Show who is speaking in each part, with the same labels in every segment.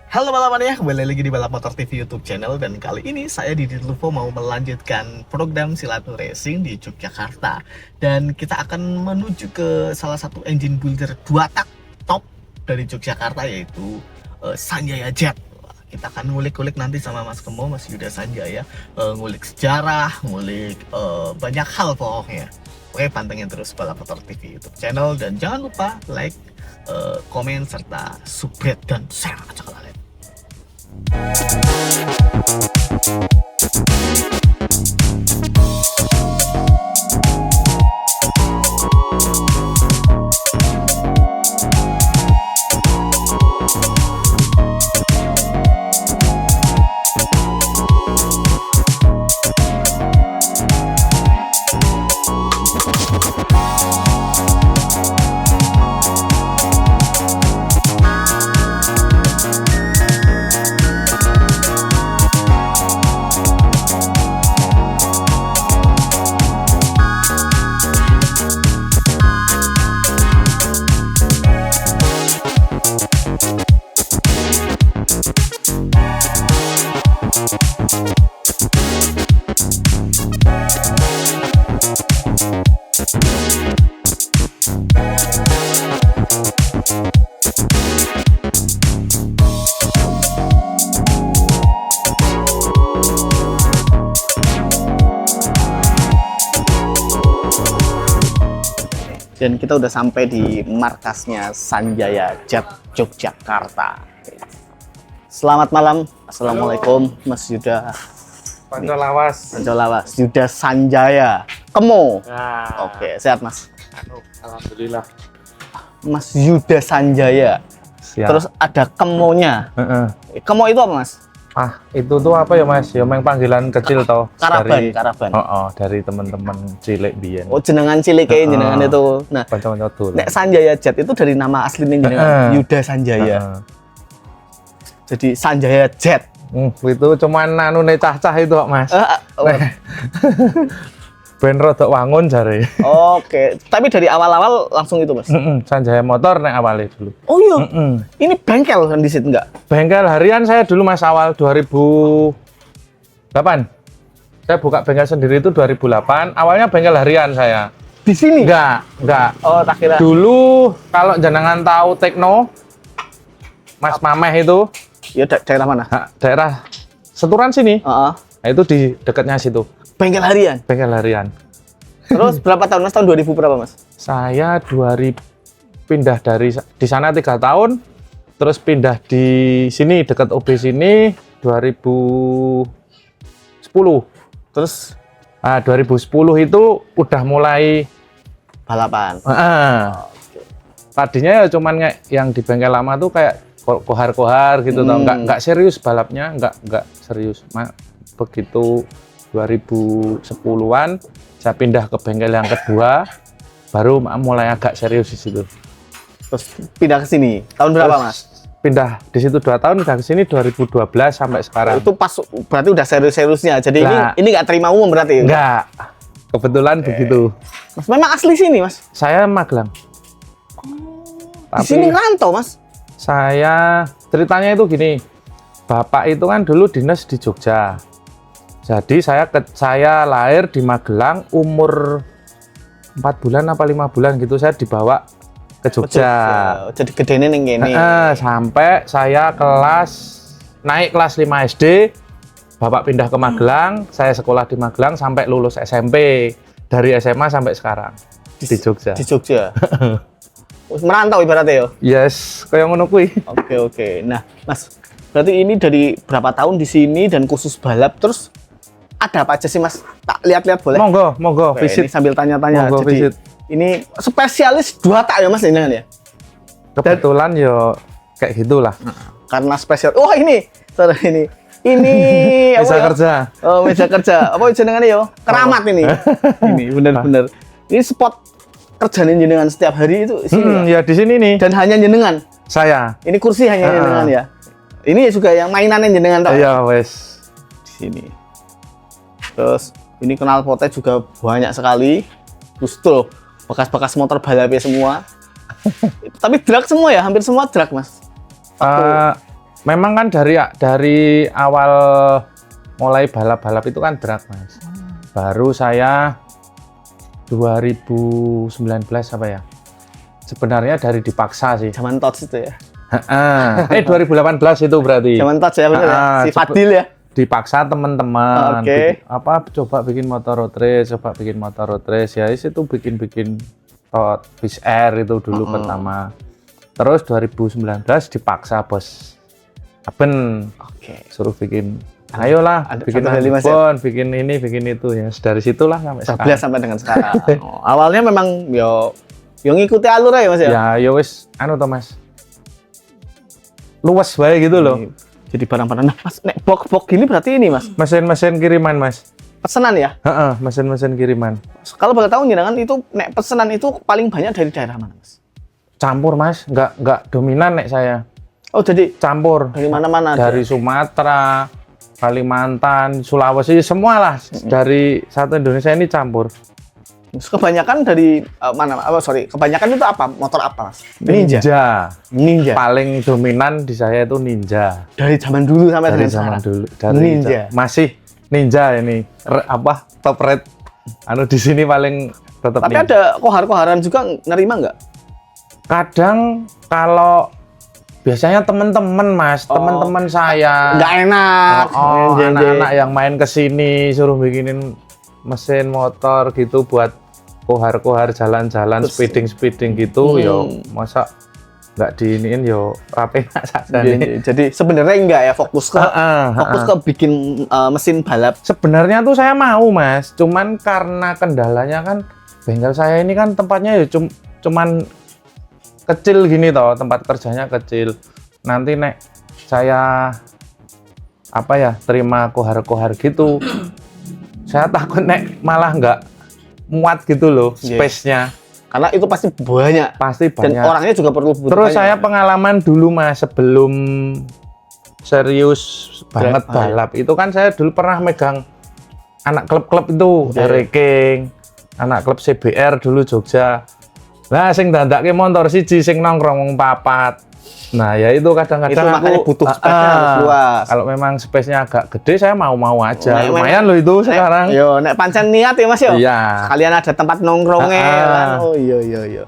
Speaker 1: Halo balapan ya, kembali lagi di Balap Motor TV YouTube channel. Dan kali ini saya di Ditluvo mau melanjutkan program Silatu Racing di Yogyakarta. Dan kita akan menuju ke salah satu engine builder 2 tak top dari Yogyakarta, yaitu Sanjaya Jet. Kita akan ngulik-ngulik nanti sama Mas Kemo, Mas Yuda Sanjaya, ngulik sejarah, ngulik banyak hal pokoknya. Oke, pantengin terus Balap Motor TV YouTube channel. Dan jangan lupa like, komen, serta subscribe dan share aja kalian. Dan kita udah sampai di markasnya Sanjaya Jet Yogyakarta. Selamat malam, assalamualaikum Mas Yuda.
Speaker 2: Pancolawas.
Speaker 1: Yuda Sanjaya. Kemo.
Speaker 2: Nah,
Speaker 1: Oke, sehat Mas.
Speaker 2: alhamdulillah.
Speaker 1: Mas Yuda Sanjaya.
Speaker 2: Siap.
Speaker 1: Terus ada Kemonya. Kemo itu apa Mas?
Speaker 2: Itu tuh apa ya Mas? Ya memang panggilan kecil toh.
Speaker 1: Karaban.
Speaker 2: Dari teman-teman cilik biyen.
Speaker 1: Oh, jenengan cilik kayak jenengan itu. Nah,
Speaker 2: Kanca-kanca dulu.
Speaker 1: nek Sanjaya Jet itu dari nama aslinya jenengan Yuda Sanjaya. Jadi Sanjaya Jet.
Speaker 2: Itu cuman nanune cah-cah itu kok Mas. Ben rodok wangun jare.
Speaker 1: Oke, tapi dari awal-awal langsung itu Mas.
Speaker 2: Sanjaya Motor nek awalnya dulu.
Speaker 1: Oh iya. Ini bengkel kan di situ enggak?
Speaker 2: Bengkel harian saya dulu Mas awal 2008. Saya buka bengkel sendiri itu 2008. Awalnya bengkel harian saya.
Speaker 1: Di sini?
Speaker 2: Enggak.
Speaker 1: Oh, tak kira.
Speaker 2: Dulu kalau jenengan tahu Tekno, Mas Mameh itu,
Speaker 1: Ya daerah mana?
Speaker 2: daerah Seturan sini.
Speaker 1: Heeh.
Speaker 2: Nah, itu di dekatnya situ.
Speaker 1: Bengkel harian.
Speaker 2: Bengkel harian.
Speaker 1: Terus berapa tahun Mas? Tahun 2000 berapa Mas?
Speaker 2: Saya 2000 pindah dari di sana 3 tahun, terus pindah di sini dekat OB sini 2010.
Speaker 1: Terus
Speaker 2: 2010 itu udah mulai
Speaker 1: balapan.
Speaker 2: Tadinya ya cuman kayak yang di bengkel lama tuh kayak kohar-kohar gitu tau, nggak serius balapnya, nggak serius. Begitu 2010-an saya pindah ke bengkel yang kedua, baru mulai agak serius di situ.
Speaker 1: Terus pindah ke sini. Tahun berapa Mas?
Speaker 2: Pindah di situ 2 tahun, pindah ke sini 2012 sampai sekarang.
Speaker 1: Itu pas berarti udah serius-seriusnya. Jadi ini nggak terima umum berarti?
Speaker 2: Enggak. Kebetulan begitu.
Speaker 1: Mas memang asli sini Mas?
Speaker 2: Saya Magelang.
Speaker 1: Di sini ngerantau Mas?
Speaker 2: Saya ceritanya itu gini. Bapak itu kan dulu dinas di Jogja. Jadi saya lahir di Magelang umur 4 bulan apa 5 bulan gitu, saya dibawa ke Jogja.
Speaker 1: Jadi gedene ning kene.
Speaker 2: Sampai saya naik kelas 5 SD, Bapak pindah ke Magelang, saya sekolah di Magelang sampai lulus SMP. Dari SMA sampai sekarang di Jogja.
Speaker 1: Di Jogja. Merantau ibaratnya ya?
Speaker 2: Yes, kayak ngono kuwi.
Speaker 1: Oke. Nah, Mas, berarti ini dari berapa tahun di sini dan khusus balap, terus ada apa aja sih Mas? Tak lihat-lihat boleh?
Speaker 2: Monggo,
Speaker 1: Oke,
Speaker 2: visit.
Speaker 1: ini sambil tanya-tanya.
Speaker 2: Monggo,
Speaker 1: Jadi,
Speaker 2: visit.
Speaker 1: ini spesialis 2 tak ya Mas ini kan ya?
Speaker 2: Kebetulan yo kayak gitulah.
Speaker 1: Karena spesial. Oh, ini. Sorry ini. Ini
Speaker 2: Bisa
Speaker 1: apa ya?
Speaker 2: kerja.
Speaker 1: Oh, meja kerja. Apa jenengannya yo? Keramat ini. Ini bener-bener. Ini spot kerjaan jenengan setiap hari itu sini.
Speaker 2: Ya di sini nih.
Speaker 1: Dan hanya jenengan.
Speaker 2: Saya.
Speaker 1: Ini kursi hanya jenengan ya. Ini juga yang mainannya jenengan toh.
Speaker 2: Iya, wes.
Speaker 1: Di sini. Terus ini knalpotnya juga banyak sekali. Terus tuh bekas-bekas motor balapnya semua. Tapi drag semua ya, hampir semua drag Mas.
Speaker 2: memang kan dari awal mulai balap-balap itu kan drag mas. Baru saya 2019 apa ya? Sebenarnya dari dipaksa sih.
Speaker 1: Zaman Tots itu ya.
Speaker 2: 2018 itu berarti.
Speaker 1: Zaman Tots ya benar ya. Si Fadil ya.
Speaker 2: Dipaksa teman-teman.
Speaker 1: Oke.
Speaker 2: Coba bikin motor road race, ya itu bikin bis air itu dulu pertama. Terus 2019 dipaksa bos Aben.
Speaker 1: Oke.
Speaker 2: Suruh bikin. Ayolah, bikin handphone, bikin ini, bikin itu ya. Dari situlah sampai sekarang.
Speaker 1: Sampai dengan sekarang. Awalnya memang yo ngikuti alur ya mas ya.
Speaker 2: Ya, yo wis anu to mas. Luas wae gitu loh.
Speaker 1: Jadi barang-barang. Nah, mas, nek box gini berarti ini mas.
Speaker 2: Mesin-mesin kiriman mas.
Speaker 1: Pesanan ya?
Speaker 2: Heeh, mesin-mesin kiriman.
Speaker 1: Kalau boleh tahu jenengan itu nek pesanan itu paling banyak dari daerah mana mas?
Speaker 2: Campur mas, nggak dominan nek saya.
Speaker 1: Oh jadi
Speaker 2: Campur.
Speaker 1: dari mana-mana?
Speaker 2: Dari Sumatera, Kalimantan, Sulawesi, semualah dari satu Indonesia ini campur.
Speaker 1: Kebanyakan dari mana? Kebanyakan itu apa? Motor apa mas? Ninja. Paling dominan di saya itu Ninja.
Speaker 2: Dari zaman dulu sampai
Speaker 1: dari
Speaker 2: zaman
Speaker 1: sekarang.
Speaker 2: dulu. Dari
Speaker 1: Ninja.
Speaker 2: Masih Ninja ini. Top rate. Di sini paling tetap.
Speaker 1: Tapi Ninja. Ada kohar-koharan juga nerima nggak?
Speaker 2: Kadang kalau biasanya teman-teman mas, teman-teman saya
Speaker 1: nggak enak.
Speaker 2: Anak-anak yang main ke sini suruh bikinin mesin motor gitu buat kohar-kohar jalan-jalan, speeding gitu, yo masa nggak diiniin yo rapi saja.
Speaker 1: Jadi sebenarnya enggak ya fokus ke bikin mesin balap.
Speaker 2: Sebenarnya tuh saya mau mas, cuman karena kendalanya kan bengkel saya ini kan tempatnya ya cuman kecil gini toh, tempat kerjanya kecil. Nanti nek saya terima kohar-kohar gitu, saya takut nek malah nggak muat gitu loh space-nya.
Speaker 1: Karena itu pasti banyak. Dan orangnya juga perlu butuh. Terus
Speaker 2: saya pengalaman dulu mas sebelum serius banget balap itu kan saya dulu pernah megang anak klub-klub itu, King, anak klub CBR dulu Jogja. Nah, sing dandake motor siji, sing nongkrong wong papat. Nah, ya itu kadang-kadang
Speaker 1: makanya butuh space-nya harus luas.
Speaker 2: Kalau memang space-nya agak gede, saya mau aja. Lumayan loh itu sekarang.
Speaker 1: Nek pancen niat ya Mas yo.
Speaker 2: Iya.
Speaker 1: Kalian ada tempat nongkrongnya kan. Oh iya.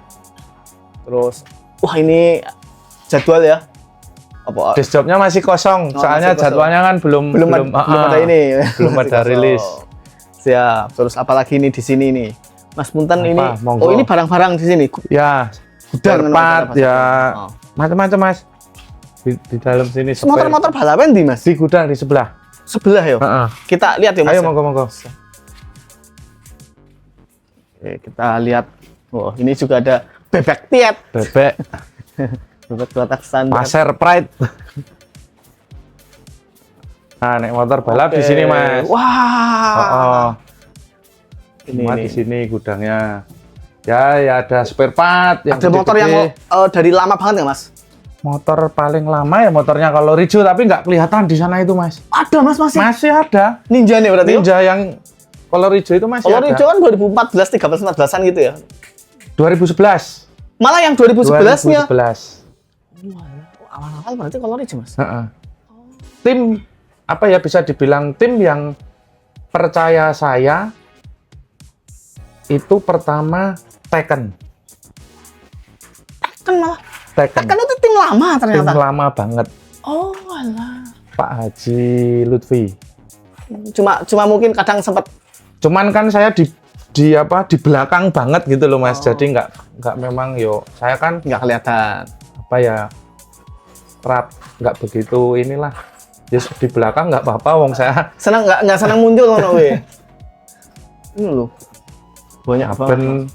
Speaker 1: Terus, wah ini jadwal ya. Apa?
Speaker 2: Disk job-nya masih kosong, soalnya jadwalnya kan belum
Speaker 1: ada ini.
Speaker 2: Belum ada rilis.
Speaker 1: Siap. Terus apalagi ini di sini nih. Mas Punten ini,
Speaker 2: monggo.
Speaker 1: ini barang-barang di sini.
Speaker 2: Ya, gudang ya, macam-macam mas. Di dalam sini.
Speaker 1: Motor-motor balapan di mas?
Speaker 2: Di gudang di sebelah.
Speaker 1: Sebelah ya. Kita lihat ya mas.
Speaker 2: Ayo monggo.
Speaker 1: Oke, kita lihat. Oh, ini juga ada bebek piet.
Speaker 2: Bebek
Speaker 1: kotak standar.
Speaker 2: Pasir Pride. Nah, naik motor balap di sini mas.
Speaker 1: Wah.
Speaker 2: Ini di sini gudangnya. Ya ada spare part.
Speaker 1: Ada motor yang dari lama banget ya mas?
Speaker 2: Motor paling lama ya motornya kalau Rijo, tapi nggak kelihatan di sana itu mas.
Speaker 1: Ada mas masih?
Speaker 2: Masih ada.
Speaker 1: Ninja nih berarti?
Speaker 2: Ninja yang kalau Rijo itu masih ada.
Speaker 1: Kalau Rijo kan 2014, 13, 14an gitu ya?
Speaker 2: 2011.
Speaker 1: Malah yang 2011-nya?
Speaker 2: 2011.
Speaker 1: Awal-awal berarti kalau Rijo mas?
Speaker 2: Tim bisa dibilang tim yang percaya saya itu pertama Tekken
Speaker 1: itu tim lama ternyata.
Speaker 2: Tim lama banget.
Speaker 1: Oh alah.
Speaker 2: Pak Haji Lutfi.
Speaker 1: Cuma mungkin kadang sempat.
Speaker 2: Cuman kan saya di belakang banget gitu loh mas. Jadi nggak memang saya kan
Speaker 1: nggak kelihatan.
Speaker 2: Nggak begitu inilah. Yes, di belakang nggak apa-apa, wong saya.
Speaker 1: Nggak senang muncul loh Ini loh. Banyak
Speaker 2: banget.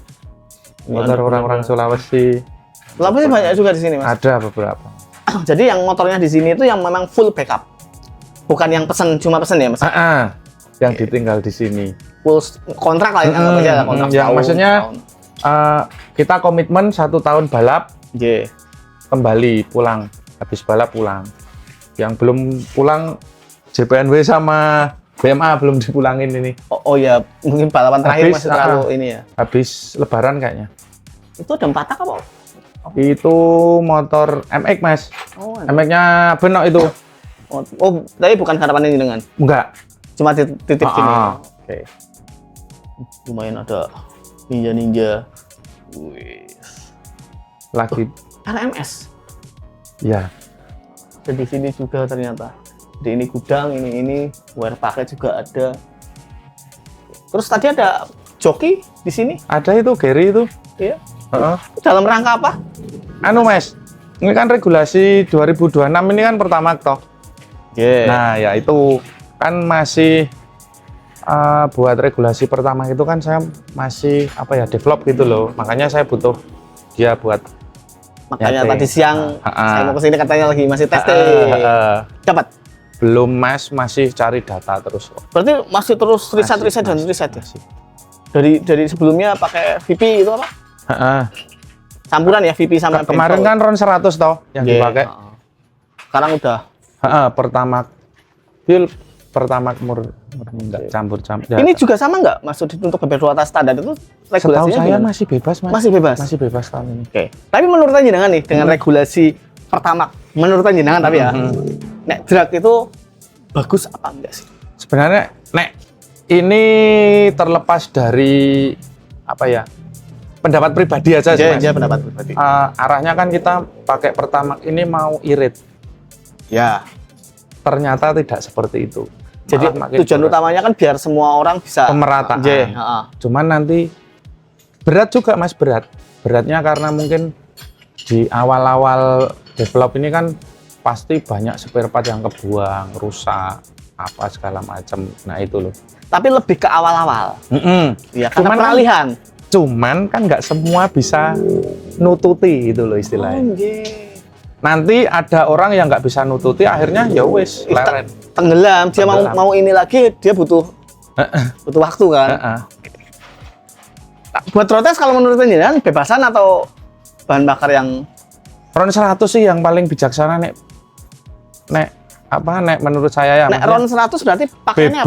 Speaker 2: Motor orang-orang Sulawesi.
Speaker 1: Sulawesi banyak juga di sini, Mas.
Speaker 2: Ada beberapa.
Speaker 1: Jadi yang motornya di sini itu yang memang full backup. Bukan yang cuma pesen ya, Mas?
Speaker 2: Yang ditinggal di sini.
Speaker 1: Full kontrak lah ya, kontrak
Speaker 2: yang maksudnya kita komitmen 1 tahun balap. Kembali pulang, habis balap pulang. Yang belum pulang JPNW sama BMA belum dipulangin ini. Oh
Speaker 1: ya, mungkin balapan terakhir masih terlalu ini ya.
Speaker 2: Habis lebaran kayaknya.
Speaker 1: Itu ada 4 tak apa?
Speaker 2: Itu motor MX mas.
Speaker 1: Oh,
Speaker 2: Emek-nya Benok itu.
Speaker 1: Tapi bukan harapan jenengan.
Speaker 2: Enggak.
Speaker 1: Cuma titip gini.
Speaker 2: Ah.
Speaker 1: Oke. Lumayan ada ninja. Wis.
Speaker 2: Lagi.
Speaker 1: RMS.
Speaker 2: Ya.
Speaker 1: Jadi di sini juga ternyata. Jadi ini gudang, ini wear paket juga ada. Terus tadi ada joki di sini.
Speaker 2: Ada itu Gary itu.
Speaker 1: Iya.
Speaker 2: Heeh.
Speaker 1: Dalam rangka apa?
Speaker 2: Anu Mas, ini kan regulasi 2026 ini kan pertama toh.
Speaker 1: Yeah.
Speaker 2: Nah ya itu kan masih buat regulasi pertama itu kan saya masih develop gitu loh. Makanya saya butuh dia buat.
Speaker 1: Makanya
Speaker 2: nyate.
Speaker 1: tadi siang saya mau kesini katanya lagi masih testing. Dapat?
Speaker 2: Belum Mas, masih cari data terus.
Speaker 1: Berarti masih terus riset dan riset ya? Dari sebelumnya pakai VP itu apa? Campuran ya VP sama
Speaker 2: Kemarin kan RON 100 toh yang dipakai.
Speaker 1: Sekarang udah.
Speaker 2: Pertama murni enggak campur.
Speaker 1: Ini juga sama nggak maksud untuk BB2 atas standar itu regulasinya?
Speaker 2: Setahu saya
Speaker 1: gimana?
Speaker 2: masih bebas Mas. Masih bebas tahun ini.
Speaker 1: Oke. Tapi menurut jenengan nih dengan regulasi pertama, menurut jenengan tapi ya, nek drag itu bagus apa enggak sih?
Speaker 2: Sebenarnya nek ini terlepas dari pendapat pribadi aja sih Mas.
Speaker 1: Ya, pendapat pribadi.
Speaker 2: Arahnya kan kita pakai pertama ini mau irit.
Speaker 1: Ya.
Speaker 2: Ternyata tidak seperti itu.
Speaker 1: Jadi tujuan utamanya kan biar semua orang bisa
Speaker 2: pemerataan. Cuman nanti berat juga Mas, beratnya karena mungkin di awal-awal develop ini kan pasti banyak spare part yang kebuang, rusak, apa segala macam. Nah itu loh.
Speaker 1: Tapi lebih ke awal-awal. Ya, karena
Speaker 2: Cuman
Speaker 1: peralihan.
Speaker 2: Cuman kan nggak semua bisa nututi itu loh istilahnya. Nanti ada orang yang nggak bisa nututi, akhirnya ya wes leren.
Speaker 1: Tenggelam. Dia mau ini lagi, dia butuh waktu kan. Buat protes kalau menurut jenengan bebasan atau bahan bakar yang
Speaker 2: RON 100 sih yang paling bijaksana nek menurut saya ya.
Speaker 1: Nek RON 100 berarti pakainya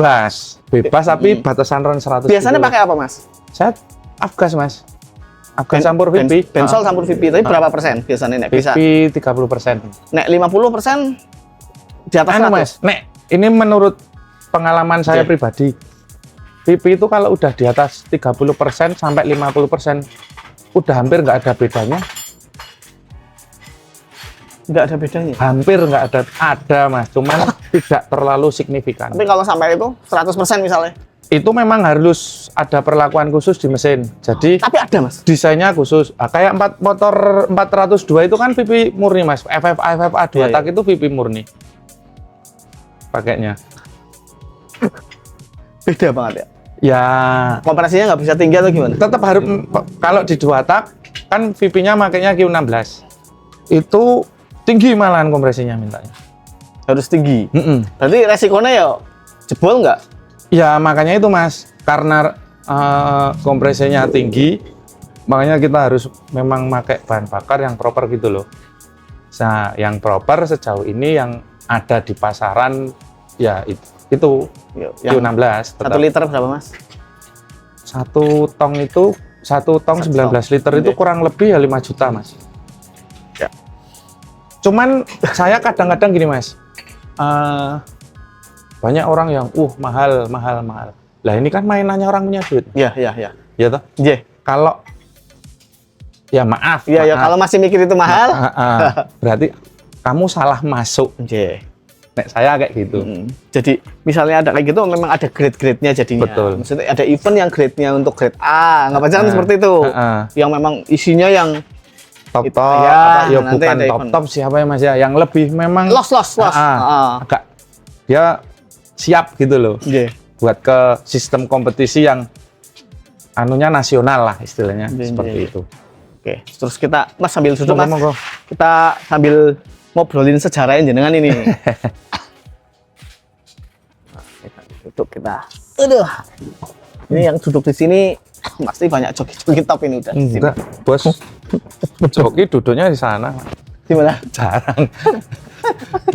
Speaker 2: bebas tapi batasan RON 100.
Speaker 1: Biasanya pakai apa Mas?
Speaker 2: Saya Afgas Mas. Afgas campur VP.
Speaker 1: Bensol campur VP, tapi berapa persen biasanya nek bisa?
Speaker 2: VP 30%.
Speaker 1: Nek 50% di atas 100?
Speaker 2: Mas, nek ini menurut pengalaman saya pribadi. VP itu kalau udah di atas 30% sampai 50% udah hampir nggak ada bedanya.
Speaker 1: Nggak ada bedanya?
Speaker 2: Hampir nggak ada Mas, cuman tidak terlalu signifikan.
Speaker 1: Tapi kalau sampai itu 100% misalnya?
Speaker 2: Itu memang harus ada perlakuan khusus di mesin. Jadi
Speaker 1: tapi ada Mas?
Speaker 2: Desainnya khusus. Kayak motor 402 itu kan VP murni Mas. FFA 2 tak itu VP murni. Pakainya.
Speaker 1: Beda banget ya?
Speaker 2: Ya.
Speaker 1: Kompresinya nggak bisa tinggi atau gimana?
Speaker 2: Tetap harus, kalau di 2 tak kan VP-nya makanya Q16. Itu tinggi malahan kompresinya mintanya.
Speaker 1: Harus tinggi. Berarti resikonya ya jebol nggak?
Speaker 2: Ya makanya itu Mas, karena kompresinya tinggi, makanya kita harus memang pakai bahan bakar yang proper gitu loh. Nah, yang proper sejauh ini yang ada di pasaran ya itu Q16.
Speaker 1: 1 liter berapa Mas?
Speaker 2: 1 tong 19 liter itu kurang lebih ya 5 juta Mas.
Speaker 1: Ya.
Speaker 2: Cuman saya kadang-kadang gini Mas, banyak orang yang mahal. Lah ini kan mainannya orang punya duit.
Speaker 1: Iya.
Speaker 2: Ya toh?
Speaker 1: Iya.
Speaker 2: Kalau ya maaf.
Speaker 1: Iya, kalau masih mikir itu mahal,
Speaker 2: berarti kamu salah masuk.
Speaker 1: Iya.
Speaker 2: Nek saya kayak gitu.
Speaker 1: Jadi misalnya ada kayak gitu memang ada grade-grade-nya jadinya.
Speaker 2: Betul.
Speaker 1: Maksudnya ada event yang grade-nya untuk grade A, nggak pacaran seperti itu. Yang memang isinya yang
Speaker 2: top,
Speaker 1: ya
Speaker 2: bukan top siapa ya Mas ya, yang lebih memang
Speaker 1: los.
Speaker 2: Agak dia siap gitu loh. Buat ke sistem kompetisi yang anunya nasional lah istilahnya seperti itu.
Speaker 1: Oke, terus kita Mas sambil duduk Mas.
Speaker 2: Monggo.
Speaker 1: Kita sambil ngobrolin sejarahnya jenengan ini. Kita duduk kita. Aduh. Ini yang duduk di sini pasti banyak joki-joki top ini udah.
Speaker 2: Enggak, Bos. Joki duduknya di sana.
Speaker 1: Di mana?
Speaker 2: Jarang.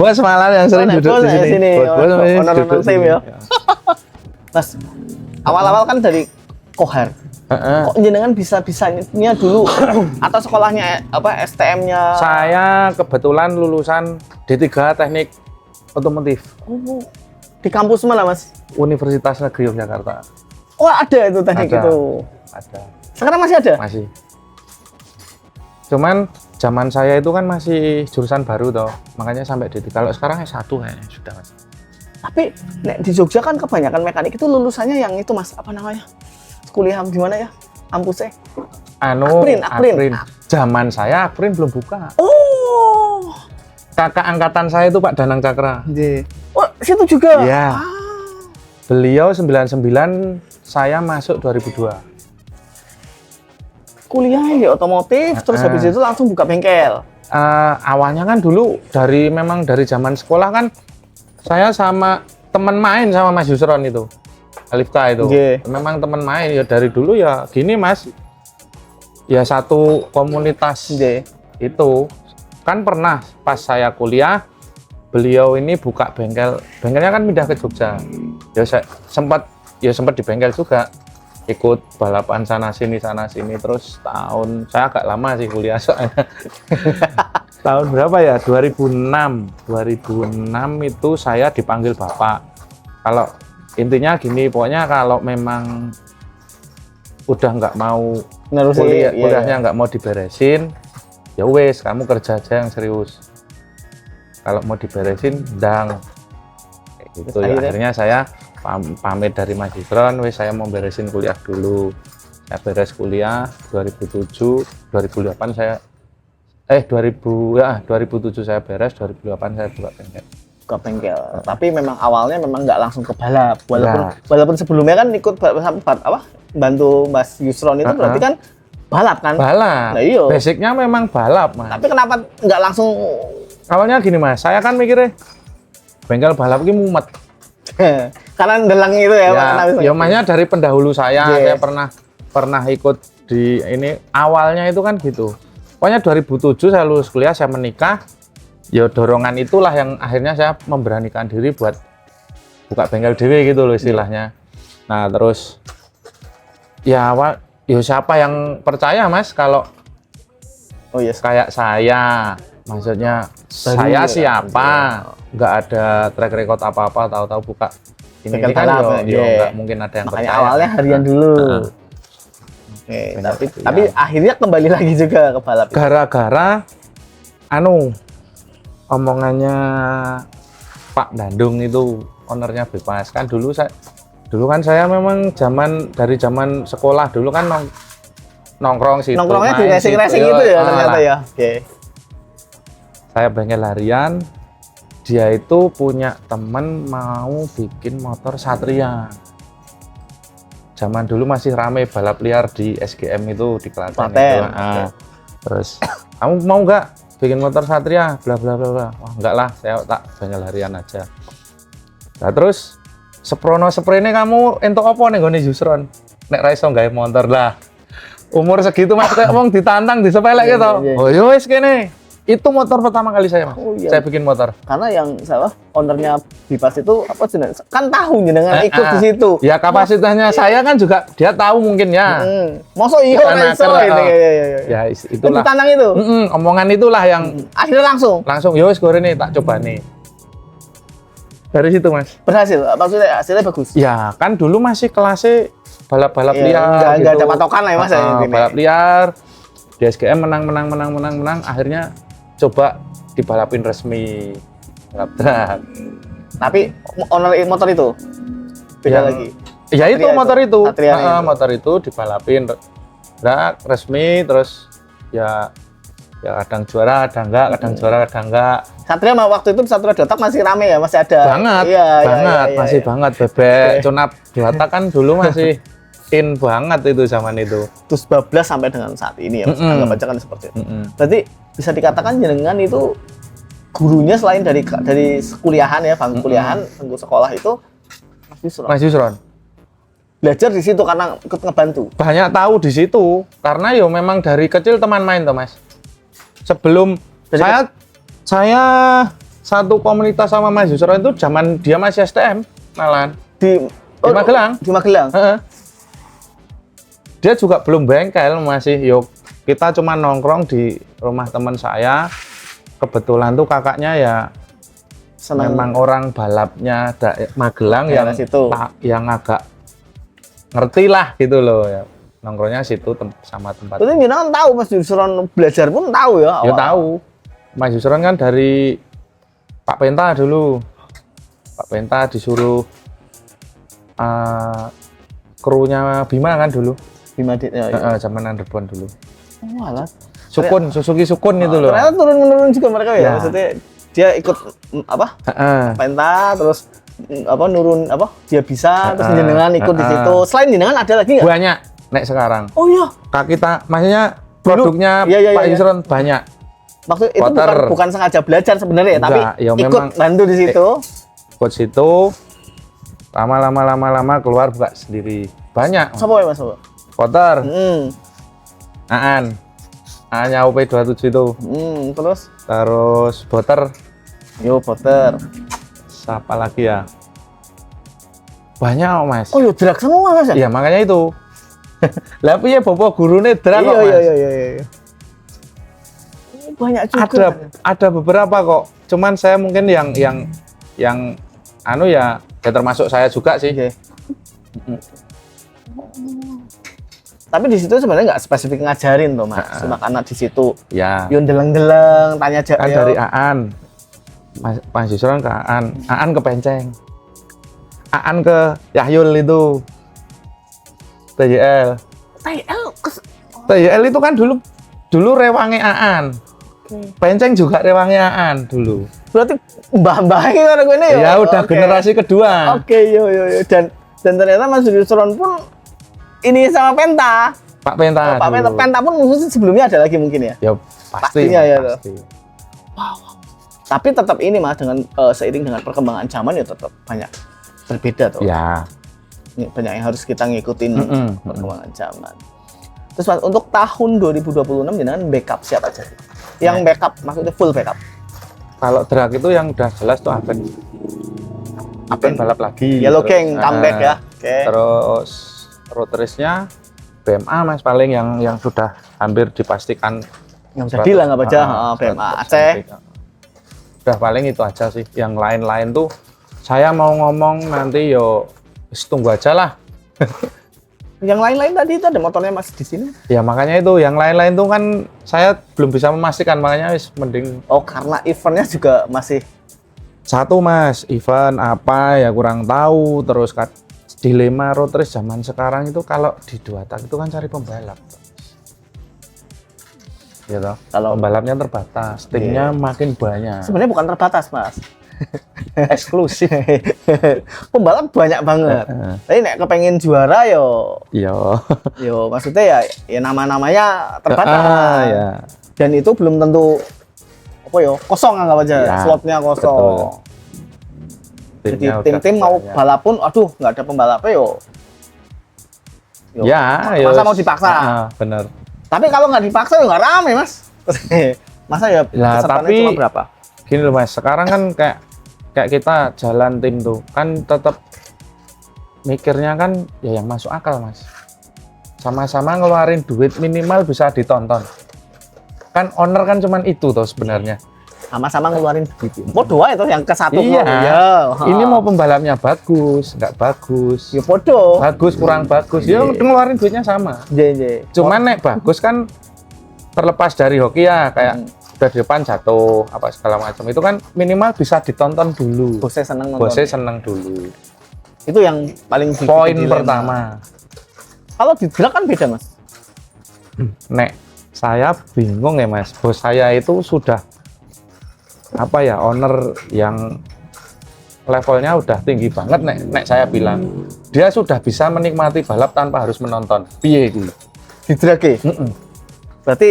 Speaker 2: Bos malah yang sering duduk di sini. Bos
Speaker 1: tim ya. Mas, awal-awal kan dari Kohar. Kok jenengan bisa-bisanya dulu atau sekolahnya apa STM-nya?
Speaker 2: Saya kebetulan lulusan D3 Teknik Otomotif
Speaker 1: Oh, di kampus mana, Mas?
Speaker 2: Universitas Negeri Yogyakarta.
Speaker 1: Oh, ada itu teknik
Speaker 2: Ada.
Speaker 1: itu.
Speaker 2: Ada,
Speaker 1: Sekarang masih ada?
Speaker 2: masih. Cuman zaman saya itu kan masih jurusan baru toh, makanya sampai D3. Kalau sekarang S1 kayaknya sudah, Mas.
Speaker 1: Tapi nek di Jogja kan kebanyakan mekanik itu lulusannya yang itu, Mas, apa namanya? Kuliah di mana ya? Kampusnya? Akprin.
Speaker 2: Zaman saya Akprin belum buka.
Speaker 1: Oh.
Speaker 2: Kakak angkatan saya itu Pak Danang Cakra.
Speaker 1: Iya. Oh, situ juga.
Speaker 2: Iya.
Speaker 1: Ah.
Speaker 2: Beliau 99, saya masuk 2002.
Speaker 1: Kuliah di otomotif, terus habis itu langsung buka bengkel.
Speaker 2: Awalnya kan dulu memang dari zaman sekolah kan saya sama teman main sama Mas Yusron itu. Alifka itu.
Speaker 1: Yeah.
Speaker 2: Memang teman main ya dari dulu ya gini, Mas. Ya satu komunitas itu. Kan pernah pas saya kuliah, beliau ini buka bengkel. Bengkelnya kan pindah ke Jogja. Ya saya sempat di bengkel juga. Ikut balapan sana sini terus tahun saya agak lama sih kuliah soalnya. Tahun berapa ya? 2006 itu saya dipanggil Bapak. Kalau intinya gini, pokoknya kalau memang udah nggak mau kuliahnya nggak mau diberesin, ya wes kamu kerja aja yang serius. Kalau mau diberesin, ndang. Kayak gitu ya. Akhirnya saya pamit dari Mas Yusron, wes saya mau beresin kuliah dulu. Saya beres kuliah 2007 saya beres, 2008 saya buka bengkel.
Speaker 1: Buka bengkel. Tapi memang awalnya memang nggak langsung ke balap. Walaupun sebelumnya kan ikut bantu Mas Yusron itu berarti kan balap kan?
Speaker 2: Balap.
Speaker 1: Nah, iya.
Speaker 2: Basicnya memang balap, Mas.
Speaker 1: Tapi kenapa nggak langsung?
Speaker 2: Awalnya gini, Mas, saya kan mikirnya bengkel balap ini mumet.
Speaker 1: Karena ndelang itu ya,
Speaker 2: Pak. Ya, makanya dari pendahulu saya pernah ikut di ini. Awalnya itu kan gitu. Pokoknya 2007 saya lulus kuliah, saya menikah. Ya dorongan itulah yang akhirnya saya memberanikan diri buat buka bengkel dewe gitu loh istilahnya. Nah terus ya siapa yang percaya, Mas, kalau kayak saya, maksudnya saya siapa, nggak ada track record apa-apa, tahu-tahu buka ini kan nggak mungkin ada yang
Speaker 1: makanya
Speaker 2: percaya.
Speaker 1: awalnya harian dulu. Tapi akhirnya kembali lagi juga ke balap.
Speaker 2: Gara-gara omongannya Pak Dandung itu, ownernya Bebas kan dulu kan saya memang dari zaman sekolah dulu kan nongkrong situ.
Speaker 1: Nongkrongnya di racing itu ya ternyata ya.
Speaker 2: Saya bengkel harian, dia itu punya temen mau bikin motor Satria. Zaman dulu masih rame balap liar di SGM itu di Klaten. Terus kamu mau nggak bikin motor Satria, bla bla bla bla. Wah, enggak lah, saya tak bengkel harian aja. Nah, terus sprene kamu entuk apa ning gone Yusron? Nek ra iso gawe motor lah. Umur segitu Mas kayak wong ditantang disepelek gitu. Oh, yo wis kene. Itu motor pertama kali saya, Mas. Saya bikin motor.
Speaker 1: Karena yang ownernya Bipas itu apa jenis? Kan tahu jenengan ikut di situ.
Speaker 2: Ya kapasitasnya saya kan juga dia tahu mungkin ya.
Speaker 1: Mosok iya
Speaker 2: Ya itulah.
Speaker 1: Ditantang itu.
Speaker 2: Omongan itulah yang
Speaker 1: akhirnya langsung
Speaker 2: yo wis gore nih tak coba nih. Dari situ, Mas.
Speaker 1: Berhasil. Maksudnya hasilnya bagus.
Speaker 2: Ya, kan dulu masih kelasnya balap-balap liar
Speaker 1: gitu. Enggak ada patokan lah ya, Mas.
Speaker 2: Balap liar. Di SGM menang. Akhirnya coba dibalapin resmi. Balap track.
Speaker 1: Tapi owner motor itu beda lagi.
Speaker 2: Ya itu motor itu. Motor itu dibalapin track resmi, terus ya kadang juara, kadang enggak.
Speaker 1: Satria waktu itu Satria Dotak masih rame ya, masih ada.
Speaker 2: Banget, masih banget bebek. Cunap Dotak kan dulu masih in banget itu zaman itu. Terus
Speaker 1: bablas sampai dengan saat ini ya, Mas. Anggap aja kan seperti itu. Berarti bisa dikatakan jenengan itu gurunya selain dari kuliahan ya, bangku kuliahan, bangku sekolah itu
Speaker 2: Mas Yusron.
Speaker 1: Belajar di situ karena ikut ngebantu.
Speaker 2: Banyak tahu di situ karena yo memang dari kecil teman main toh, Mas. Sebelum saya satu komunitas sama Mas Yusron itu zaman dia masih STM malahan di Magelang.
Speaker 1: Di Magelang.
Speaker 2: dia juga belum bengkel, masih yuk kita cuma nongkrong di rumah teman saya. Kebetulan tuh kakaknya ya
Speaker 1: Senang.
Speaker 2: memang orang balapnya Magelang yang
Speaker 1: situ.
Speaker 2: yang agak ngerti lah gitu loh ya. Nongkrongnya situ sama tempat.
Speaker 1: Berarti jenengan tahu Mas Yusron belajar pun tahu ya?
Speaker 2: Ya tahu. Mas Yusron kan dari Pak Penta dulu. Pak Penta disuruh krunya Bima kan dulu.
Speaker 1: Bima ya.
Speaker 2: Zaman underbone dulu.
Speaker 1: Oh, alah.
Speaker 2: Suzuki Sukun itu loh.
Speaker 1: Ternyata turun-menurun juga mereka ya.
Speaker 2: Ya.
Speaker 1: Maksudnya dia ikut apa? Penta terus apa nurun apa? Dia bisa terus jenengan ikut di situ. Selain jenengan ada lagi nggak?
Speaker 2: Banyak naik sekarang.
Speaker 1: Oh iya.
Speaker 2: Kita maksudnya produknya
Speaker 1: Iya,
Speaker 2: Pak
Speaker 1: iya.
Speaker 2: Yusron banyak.
Speaker 1: Maksud itu bukan sengaja belajar sebenarnya ya, tapi
Speaker 2: ya,
Speaker 1: ikut
Speaker 2: memang
Speaker 1: bantu di situ.
Speaker 2: Ikut situ lama keluar buka sendiri. Banyak.
Speaker 1: Siapa ya Mas?
Speaker 2: Potter, Aan UP27 itu. Terus Boter.
Speaker 1: Yo Boter.
Speaker 2: Siapa lagi ya? Banyak Mas.
Speaker 1: Oh yo drag semua Mas ya?
Speaker 2: Iya makanya itu. Lah piye bopo gurune drag kok Mas?
Speaker 1: Iya. Banyak juga.
Speaker 2: Ada beberapa kok. Cuman saya mungkin yang anu ya termasuk saya juga sih.
Speaker 1: Okay. Tapi di situ sebenarnya nggak spesifik ngajarin tuh Mas, cuma karena di situ
Speaker 2: ya.
Speaker 1: Yun deleng-deleng, tanya aja.
Speaker 2: Kan dari Aan, Mas Yusron ke Aan ke Penceng, Aan ke Yahyul itu, TJL. TJL itu kan dulu rewangnya Aan, Penceng juga rewangnya Aan dulu.
Speaker 1: Berarti mbah-mbahnya kan gue ini
Speaker 2: ya? Udah generasi kedua.
Speaker 1: Oke, yo. Dan ternyata Mas Yusron pun ini sama Penta.
Speaker 2: Pak Penta.
Speaker 1: Penta pun mungkin sebelumnya ada lagi mungkin ya?
Speaker 2: Ya pasti.
Speaker 1: Pastinya ya. Pasti. Wow. Tapi tetap ini Mas dengan seiring dengan perkembangan zaman ya tetap banyak berbeda tuh.
Speaker 2: Ya.
Speaker 1: Banyak yang harus kita ngikutin perkembangan zaman. Terus Mas, untuk tahun 2026 dengan backup siapa aja? Yang backup maksudnya full backup.
Speaker 2: Kalau drag itu yang udah jelas tuh Apen balap lagi.
Speaker 1: Yellow King comeback ya.
Speaker 2: Terus road race-nya BMA Mas paling yang sudah hampir dipastikan
Speaker 1: yang jadi lah nggak baca BMA Aceh.
Speaker 2: Udah paling itu aja sih. Yang lain-lain tuh saya mau ngomong nanti yo tunggu aja lah.
Speaker 1: Yang lain-lain tadi itu ada motornya Mas di sini.
Speaker 2: Ya makanya itu yang lain-lain tuh kan saya belum bisa memastikan, makanya mending.
Speaker 1: Oh karena eventnya juga masih
Speaker 2: satu Mas, event apa ya kurang tahu. Terus dilema road race zaman sekarang itu kalau di dua tak itu kan cari pembalap. Gitu. Kalau pembalapnya terbatas, timnya makin banyak.
Speaker 1: Sebenarnya bukan terbatas Mas.
Speaker 2: Eksklusif.
Speaker 1: Pembalap banyak banget. Tapi nek kepengen juara yo maksudnya ya nama-namanya terbatas.
Speaker 2: Ya.
Speaker 1: Dan itu belum tentu kosong anggap aja ya, slotnya kosong. Jadi tim-tim mau balap pun aduh nggak ada pembalapnya masa mau dipaksa.
Speaker 2: Bener.
Speaker 1: Tapi kalau nggak dipaksa ya nggak rame Mas. Masa ya
Speaker 2: tapi
Speaker 1: cuma berapa?
Speaker 2: Gini loh Mas, sekarang kan kayak kita jalan tim tuh kan tetap mikirnya kan ya yang masuk akal Mas. Sama-sama ngeluarin duit minimal bisa ditonton. Kan owner kan cuman itu tuh sebenarnya.
Speaker 1: Sama-sama ngeluarin duit. Podo itu yang ke satu.
Speaker 2: Iya. Ini mau pembalapnya bagus, nggak bagus.
Speaker 1: Ya podo.
Speaker 2: Bagus kurang bagus. Ya ngeluarin duitnya sama. Cuman nek bagus kan terlepas dari hoki ya kayak udah di depan jatuh apa segala macam itu kan minimal bisa ditonton dulu.
Speaker 1: Bosnya seneng dulu. Itu yang paling
Speaker 2: poin pertama.
Speaker 1: Kalau di drag kan beda Mas.
Speaker 2: Nek saya bingung ya Mas. Bos saya itu sudah owner yang levelnya udah tinggi banget nek saya bilang. Dia sudah bisa menikmati balap tanpa harus menonton. Piye iki?
Speaker 1: Di drag. Berarti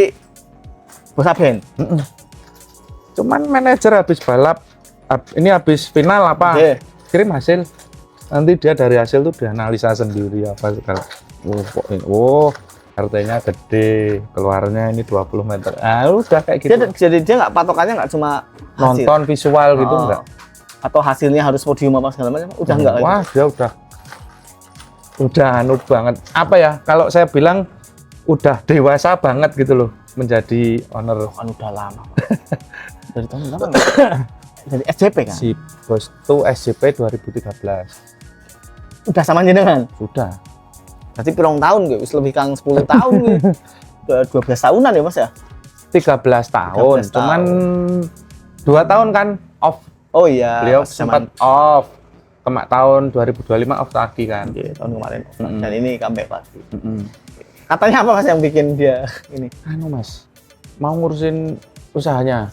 Speaker 1: Bos Aben.
Speaker 2: Cuman manajer habis balap, ini habis final apa? Kirim hasil. Nanti dia dari hasil tuh dianalisa sendiri apa segala. Artinya gede, keluarnya ini 20 meter. Udah kayak gitu.
Speaker 1: Jadi dia nggak patokannya nggak cuma
Speaker 2: nonton visual gitu enggak.
Speaker 1: Atau hasilnya harus podium apa segala macam. Udah enggak lagi.
Speaker 2: Wah, dia udah udah anu banget. Apa ya? Kalau saya bilang udah dewasa banget gitu loh menjadi owner.
Speaker 1: Kan udah lama. Dari tahun berapa? Dari SJP kan?
Speaker 2: Si bos tuh SJP 2013.
Speaker 1: Udah sama jenengan.
Speaker 2: Sudah.
Speaker 1: Berarti pirang tahun wis lebih kang 10 tahun nih. 12 tahunan ya Mas ya?
Speaker 2: 13 tahun.
Speaker 1: 13
Speaker 2: Cuman 2 tahun kan off.
Speaker 1: Oh iya.
Speaker 2: Beliau
Speaker 1: pas
Speaker 2: sempat
Speaker 1: zaman-
Speaker 2: off. Tahun 2025 off lagi kan.
Speaker 1: Iya, tahun kemarin.
Speaker 2: Mm-mm.
Speaker 1: Dan ini comeback lagi.
Speaker 2: Mm-mm.
Speaker 1: Katanya apa Mas yang bikin dia ini?
Speaker 2: Anu Mas, mau ngurusin usahanya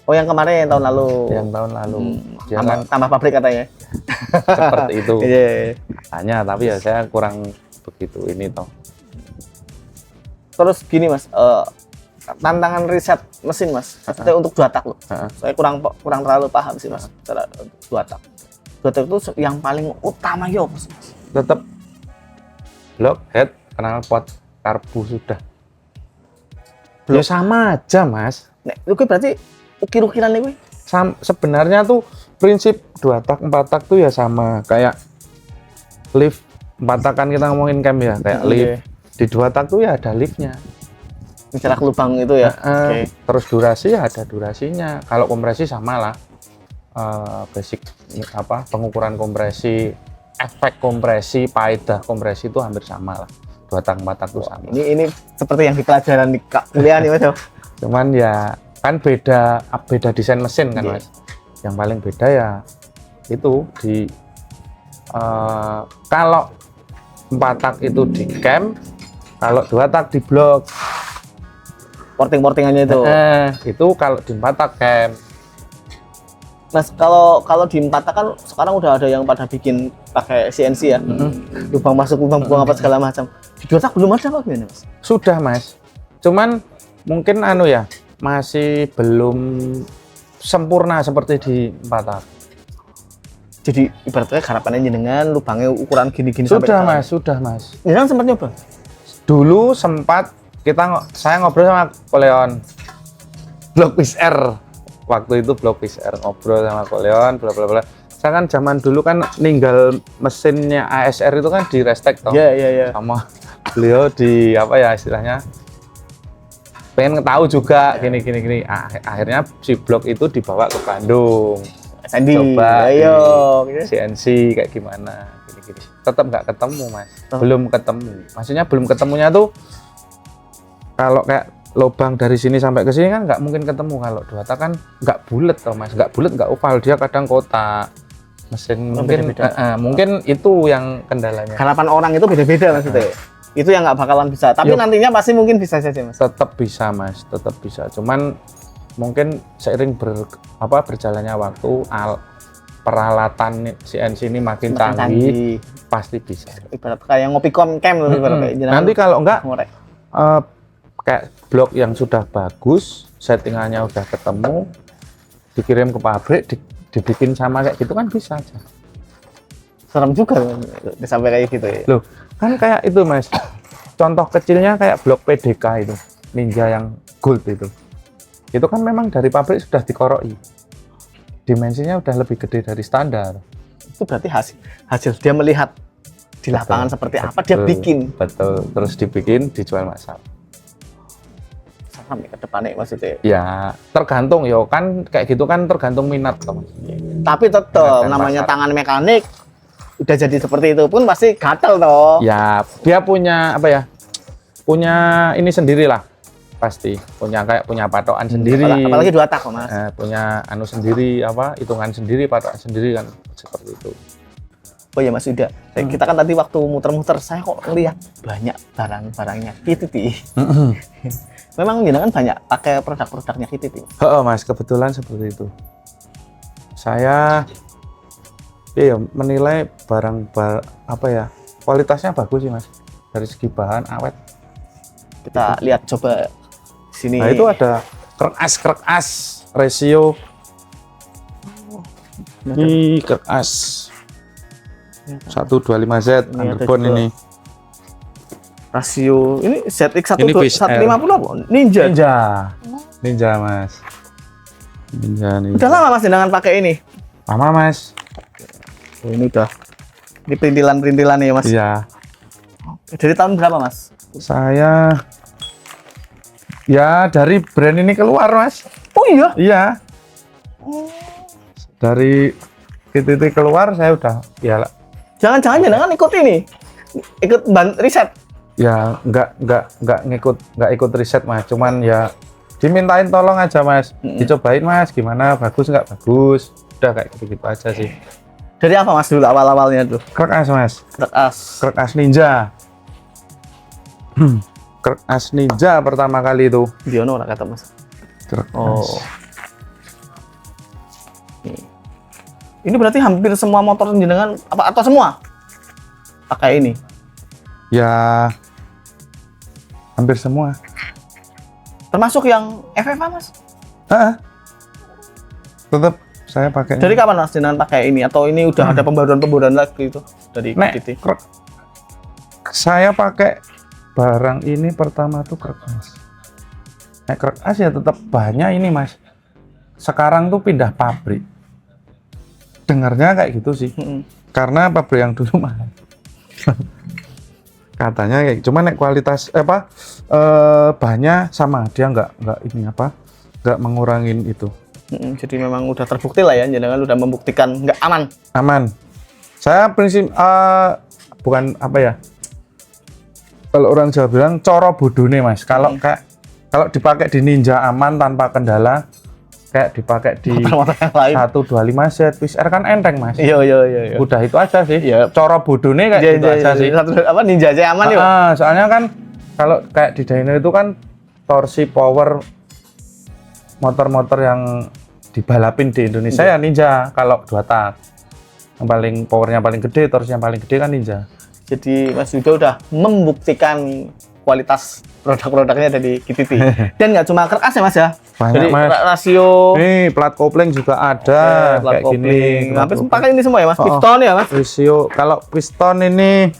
Speaker 1: Oh yang kemarin tahun lalu.
Speaker 2: yang tahun lalu. Dia
Speaker 1: tambah,
Speaker 2: kan
Speaker 1: tambah pabrik katanya.
Speaker 2: seperti itu
Speaker 1: Iya.
Speaker 2: katanya, tapi ya saya kurang begitu ini toh.
Speaker 1: Terus gini Mas, tantangan riset mesin Mas. Maksudnya untuk 2 tak loh.
Speaker 2: Heeh.
Speaker 1: Saya kurang terlalu paham sih Mas cara 2 tak. 2 tak itu yang paling utama ya apa sih Mas?
Speaker 2: Tetap block head, knalpot, karbu sudah. Ya sama aja Mas.
Speaker 1: Nek itu berarti ukir-ukiran nih
Speaker 2: Sebenarnya tuh prinsip 2 tak 4 tak tuh ya sama kayak lift 4 tak kan kita ngomongin cam ya, kayak lift. Di 2 tak tuh ya ada liftnya.
Speaker 1: jarak lubang itu ya. Oke.
Speaker 2: Terus durasi ya ada durasinya. Kalau kompresi sama lah. Basic apa pengukuran kompresi, efek kompresi, faedah kompresi itu hampir sama lah. 2 tak 4 tak itu sama.
Speaker 1: Ini seperti yang di pelajaran di kuliah nih Mas.
Speaker 2: Cuman ya kan beda desain mesin kan
Speaker 1: Iya.
Speaker 2: Mas. Yang paling beda ya itu di kalau 4 tak itu di cam, kalau 2 tak di blok.
Speaker 1: Porting-portingannya itu.
Speaker 2: Itu kalau di 4 tak cam.
Speaker 1: Mas, kalau di 4 tak kan sekarang udah ada yang pada bikin pakai CNC ya. Lubang masuk, lubang buang apa segala macam. Di 2 tak belum ada apa gimana, Mas?
Speaker 2: Sudah Mas. Cuman mungkin anu ya, masih belum sempurna seperti di 4 tak.
Speaker 1: Jadi ibaratnya harapannya jenengan lubangnya ukuran gini-gini
Speaker 2: Sudah
Speaker 1: sampai
Speaker 2: Mas, sudah Mas.
Speaker 1: Jenengan sempat nyoba?
Speaker 2: Dulu sempat saya ngobrol sama Koleon Blok R. Waktu itu Blok R ngobrol sama Koleon bla bla bla. Saya kan zaman dulu kan ninggal mesinnya ASR itu kan di Restek toh.
Speaker 1: Iya.
Speaker 2: Sama beliau di apa ya istilahnya, pengen tahu juga gini. Akhirnya si blok itu dibawa ke Bandung.
Speaker 1: Sandy,
Speaker 2: Coba
Speaker 1: ayo.
Speaker 2: di CNC kayak gimana, gini. Tetap nggak ketemu Mas.
Speaker 1: Oh.
Speaker 2: Belum ketemu. Maksudnya belum ketemunya tuh kalau kayak lubang dari sini sampai ke sini kan nggak mungkin ketemu. Kalau 2 tak kan nggak bulat toh Mas, nggak bulat nggak oval, dia kadang kotak. Mesin mungkin itu yang kendalanya.
Speaker 1: Harapan orang itu beda-beda maksudnya. Itu yang nggak bakalan bisa. Tapi nantinya pasti mungkin bisa saja Mas.
Speaker 2: Tetap bisa Mas, tetap bisa. Cuman mungkin seiring berjalannya waktu, peralatan CNC ini makin canggih, pasti bisa.
Speaker 1: Ibarat kayak ngopi cam loh ibaratnya.
Speaker 2: Nanti kalau enggak
Speaker 1: ngorek.
Speaker 2: kayak blok yang sudah bagus, settingannya udah ketemu, dikirim ke pabrik, dibikin sama kayak gitu kan bisa aja.
Speaker 1: Serem juga sampai kayak gitu ya.
Speaker 2: Loh, kan kayak itu Mas. Contoh kecilnya kayak blok PDK itu, Ninja yang gold itu. Itu kan memang dari pabrik sudah dikoroi. Dimensinya udah lebih gede dari standar.
Speaker 1: Itu berarti hasil dia melihat di lapangan seperti apa dia bikin.
Speaker 2: Betul, terus dibikin, dijual massal.
Speaker 1: Sampai ke depannya maksudnya.
Speaker 2: Ya, tergantung ya kan kayak gitu kan tergantung minat toh.
Speaker 1: Tapi tetap namanya tangan mekanik udah jadi seperti itu pun pasti gatel toh.
Speaker 2: Ya, dia punya apa ya? Punya ini sendirilah. Pasti punya patokan sendiri.
Speaker 1: Apalagi 2 tak Mas.
Speaker 2: Punya anu sendiri, hitungan sendiri, patokan sendiri kan seperti itu.
Speaker 1: Oh ya Mas Yuda, kita kan tadi waktu muter-muter saya kok ngelihat banyak barang-barangnya KTT. Memang jenengan banyak pakai produk-produknya KTT.
Speaker 2: Mas, kebetulan seperti itu. Saya menilai barang kualitasnya bagus sih Mas. Dari segi bahan awet.
Speaker 1: Kita lihat coba sini.
Speaker 2: Nah, itu ada krek as ratio. Ini krek as 125Z underbone ini.
Speaker 1: Rasio ini ZX
Speaker 2: Ini Fish
Speaker 1: 150 apa? Ninja.
Speaker 2: Ninja Mas. Ninja.
Speaker 1: Udah lama Mas jenengan pakai ini?
Speaker 2: Lama Mas.
Speaker 1: Oh, ini udah Di perintilan-perintilan ya Mas.
Speaker 2: Iya.
Speaker 1: Dari tahun berapa Mas?
Speaker 2: Saya ya dari brand ini keluar Mas.
Speaker 1: Oh iya.
Speaker 2: Iya. Dari KTT keluar saya udah ya
Speaker 1: Jangan-jangan jenengan ikut ini. Ikut riset.
Speaker 2: ya nggak ikut riset Mas, cuman ya dimintain tolong aja Mas, dicobain Mas gimana, bagus nggak bagus, udah kayak gitu aja sih.
Speaker 1: Dari apa Mas dulu awal-awalnya tuh?
Speaker 2: Krek as Mas,
Speaker 1: Krek as.
Speaker 2: krek as ninja. Krek as ninja pertama kali itu.
Speaker 1: Diono ora kata Mas.
Speaker 2: Krek
Speaker 1: Oh.
Speaker 2: as.
Speaker 1: Ini berarti hampir semua motor jenengan apa atau semua pakai ini?
Speaker 2: Ya hampir semua.
Speaker 1: Termasuk yang FFA Mas?
Speaker 2: Tetap saya pakai.
Speaker 1: Dari kapan Mas jenengan pakai ini atau ini udah ada pembaruan-pembaruan lagi itu dari KTT?
Speaker 2: Saya pakai barang ini pertama tuh krek as. Krek as ya tetap banyak ini Mas. Sekarang tuh pindah pabrik. Dengarnya kayak gitu sih. Karena pabrik yang dulu mahal. Katanya kayak cuman kualitas bahannya sama, dia nggak ini nggak mengurangin itu.
Speaker 1: Jadi memang udah terbukti lah ya, jenengan udah membuktikan nggak aman.
Speaker 2: Saya prinsip bukan apa ya, kalau orang Jawa bilang coro bodone Mas, kalau dipakai di Ninja aman tanpa kendala, kayak dipakai di
Speaker 1: motor yang lain
Speaker 2: 125Z WSR kan enteng Mas.
Speaker 1: Iya.
Speaker 2: Udah itu aja sih.
Speaker 1: Iya.
Speaker 2: Coro bodone kayak gitu aja sih.
Speaker 1: Apa Ninja aja aman ya?
Speaker 2: Soalnya kan kalau kayak di dyno itu kan torsi power motor-motor yang dibalapin di Indonesia ya Ninja kalau 2 tak. Yang paling powernya paling gede, torsi yang paling gede kan Ninja.
Speaker 1: Jadi Mas Yuda udah membuktikan kualitas produk-produknya dari KTT. Dan nggak cuma krek as ya Mas ya?
Speaker 2: Banyak
Speaker 1: jadi
Speaker 2: Mas.
Speaker 1: rasio
Speaker 2: Nih plat kopling juga ada
Speaker 1: plat
Speaker 2: kayak gini.
Speaker 1: kopling. Hampir pakai ini semua ya Mas? Piston ya Mas?
Speaker 2: Rasio kalau piston ini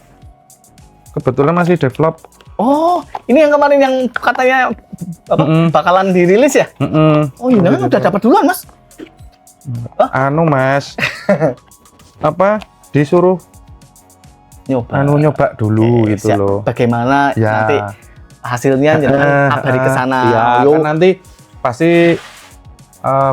Speaker 2: kebetulan masih develop.
Speaker 1: Oh, ini yang kemarin yang katanya bakalan dirilis ya? Oh, ini kan udah dapat duluan Mas?
Speaker 2: Anu Mas, disuruh nyoba dulu gitu
Speaker 1: siap.
Speaker 2: loh.
Speaker 1: Bagaimana
Speaker 2: Ya.
Speaker 1: nanti hasilnya jangan kabari ke sana.
Speaker 2: Ya, kan nanti pasti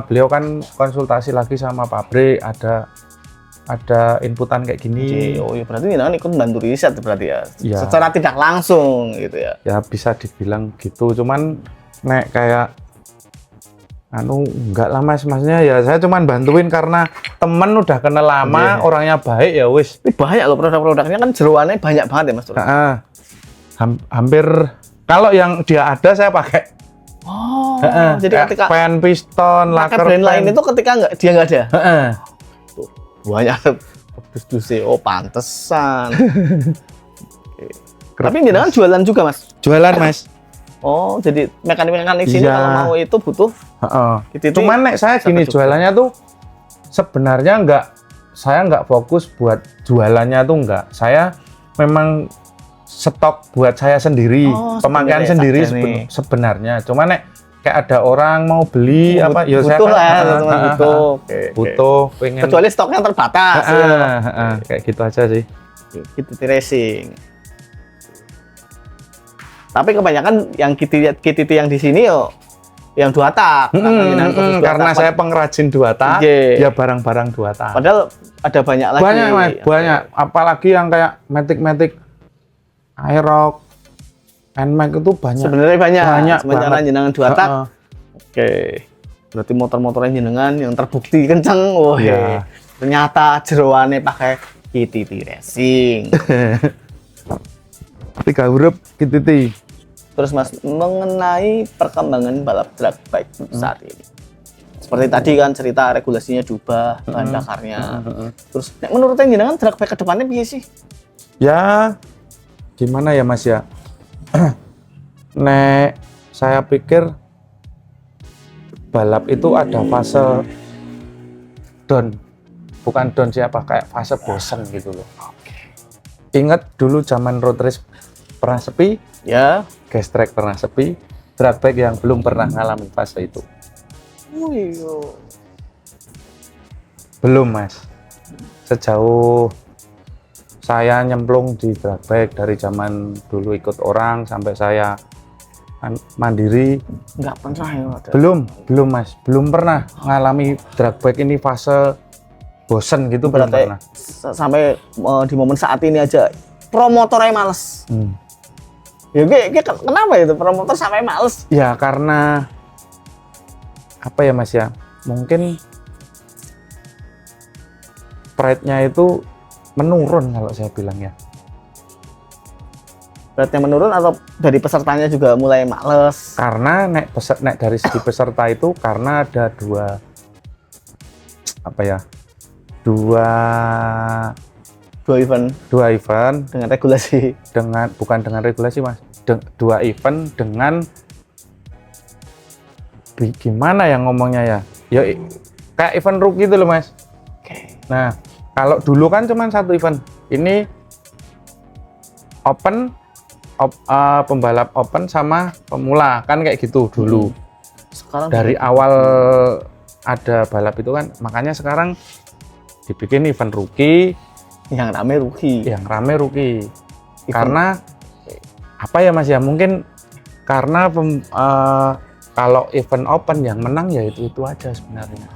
Speaker 2: beliau kan konsultasi lagi sama pabrik, ada inputan kayak gini.
Speaker 1: Oh, ya berarti jangan ikut bantu riset berarti ya.
Speaker 2: Ya.
Speaker 1: Secara tidak langsung gitu ya.
Speaker 2: Ya bisa dibilang gitu, cuman nek kayak enggak lah Mas, maksudnya ya saya cuman bantuin karena temen udah kenal lama, orangnya baik ya wis.
Speaker 1: Ini banyak loh produk-produknya kan jeroannya banyak banget ya Mas.
Speaker 2: Hampir kalau yang dia ada saya pakai.
Speaker 1: Oh, jadi ketika
Speaker 2: pen piston,
Speaker 1: pakai
Speaker 2: laker
Speaker 1: brand lain
Speaker 2: pen.
Speaker 1: itu ketika dia nggak ada. Banyak dus-dus oh pantesan. Tapi jangan jualan juga Mas.
Speaker 2: Jualan Mas.
Speaker 1: Oh, jadi mekanik-mekanik sini
Speaker 2: Iya.
Speaker 1: kalau mau itu butuh. Gitu.
Speaker 2: Cuman nek saya gini jualannya tuh sebenarnya saya nggak fokus buat jualannya tuh enggak. Saya memang stok buat saya sendiri, pemakaian sendiri sebenarnya. Cuman nek kayak ada orang mau beli ya saya
Speaker 1: butuh lah, butuh.
Speaker 2: Butuh, pengen.
Speaker 1: Kecuali stoknya terbatas.
Speaker 2: Kayak gitu aja sih.
Speaker 1: KTT Racing. Tapi kebanyakan yang KTT yang di sini yang 2 tak.
Speaker 2: Karena saya pengrajin 2 tak, ya barang-barang 2 tak.
Speaker 1: Padahal ada banyak lagi.
Speaker 2: Banyak Mas, banyak. Apalagi yang kayak Matic Aerox, NMAX itu banyak.
Speaker 1: Sebenarnya banyak.
Speaker 2: Banyak
Speaker 1: jenengan 2 tak. Oke. Berarti motor-motornya jenengan yang terbukti kenceng. Wah,
Speaker 2: ya.
Speaker 1: Ternyata jeroannya pakai KTT Racing.
Speaker 2: 3 huruf KTT.
Speaker 1: Terus Mas, mengenai perkembangan balap drag bike saat ini. Seperti tadi kan cerita regulasinya diubah, bahan bakarnya. Terus menurut jenengan drag bike ke depannya piye sih?
Speaker 2: Ya, gimana ya Mas ya? Nek saya pikir balap itu ada fase down. Bukan down siapa, kayak fase bosen gitu loh. Ingat dulu zaman road race pernah sepi,
Speaker 1: Ya.
Speaker 2: gas track pernah sepi, drag bike yang belum pernah ngalamin fase itu. Belum Mas. Sejauh saya nyemplung di drag bike dari zaman dulu ikut orang sampai saya mandiri.
Speaker 1: Nggak pernah ya?
Speaker 2: Belum Mas, belum pernah ngalami drag bike ini fase bosen gitu. Belum
Speaker 1: Berarti
Speaker 2: pernah.
Speaker 1: sampai di momen saat ini aja promotornya males. Ya kenapa itu promotor sampai males?
Speaker 2: Ya karena apa ya Mas ya, mungkin pride-nya itu menurun kalau saya bilang ya.
Speaker 1: Berarti menurun atau dari pesertanya juga mulai males?
Speaker 2: Karena nek dari segi peserta itu karena ada dua event
Speaker 1: Dengan regulasi.
Speaker 2: bukan dengan regulasi Mas, dua event dengan gimana yang ngomongnya ya, kayak event rookie gitu loh Mas. Nah, kalau dulu kan cuma satu event, ini pembalap open sama pemula kan kayak gitu dulu.
Speaker 1: Sekarang
Speaker 2: Dari awal ada balap itu kan, makanya sekarang dibikin event rookie,
Speaker 1: yang rame rookie.
Speaker 2: Karena apa ya Mas ya, mungkin karena kalau event open yang menang ya itu aja sebenarnya.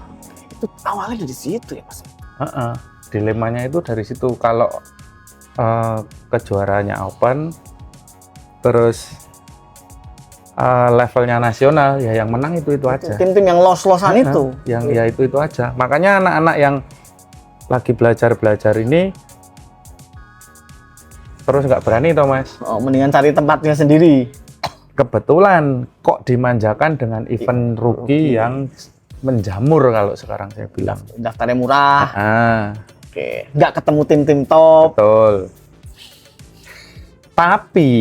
Speaker 1: Itu awalnya dari situ ya Mas?
Speaker 2: Dilemanya itu dari situ. Kalau kejuaraannya open, terus levelnya nasional, ya yang menang itu aja.
Speaker 1: Tim-tim yang los-losan itu.
Speaker 2: Yang ya itu aja. Makanya anak-anak yang lagi belajar ini terus nggak berani toh Mas.
Speaker 1: Mendingan cari tempatnya sendiri.
Speaker 2: Kebetulan kok dimanjakan dengan event rookie yang menjamur kalau sekarang saya bilang.
Speaker 1: Daftarnya murah.
Speaker 2: Oke.
Speaker 1: Nggak ketemu tim-tim top.
Speaker 2: Betul. Tapi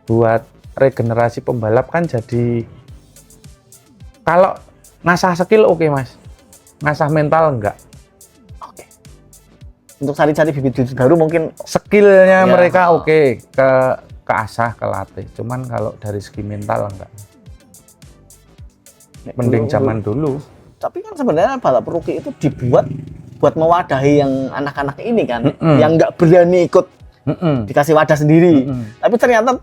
Speaker 2: buat regenerasi pembalap kan jadi, kalau ngasah skill oke Mas, ngasah mental enggak.
Speaker 1: Oke. Untuk cari-cari bibit-bibit baru mungkin
Speaker 2: skillnya mereka oke, keasah, kelatih. Cuman kalau dari segi mental enggak. Mending zaman dulu.
Speaker 1: Tapi kan sebenarnya balap rookie itu dibuat buat mewadahi yang anak-anak ini kan, yang nggak berani ikut, dikasih wadah sendiri. Tapi ternyata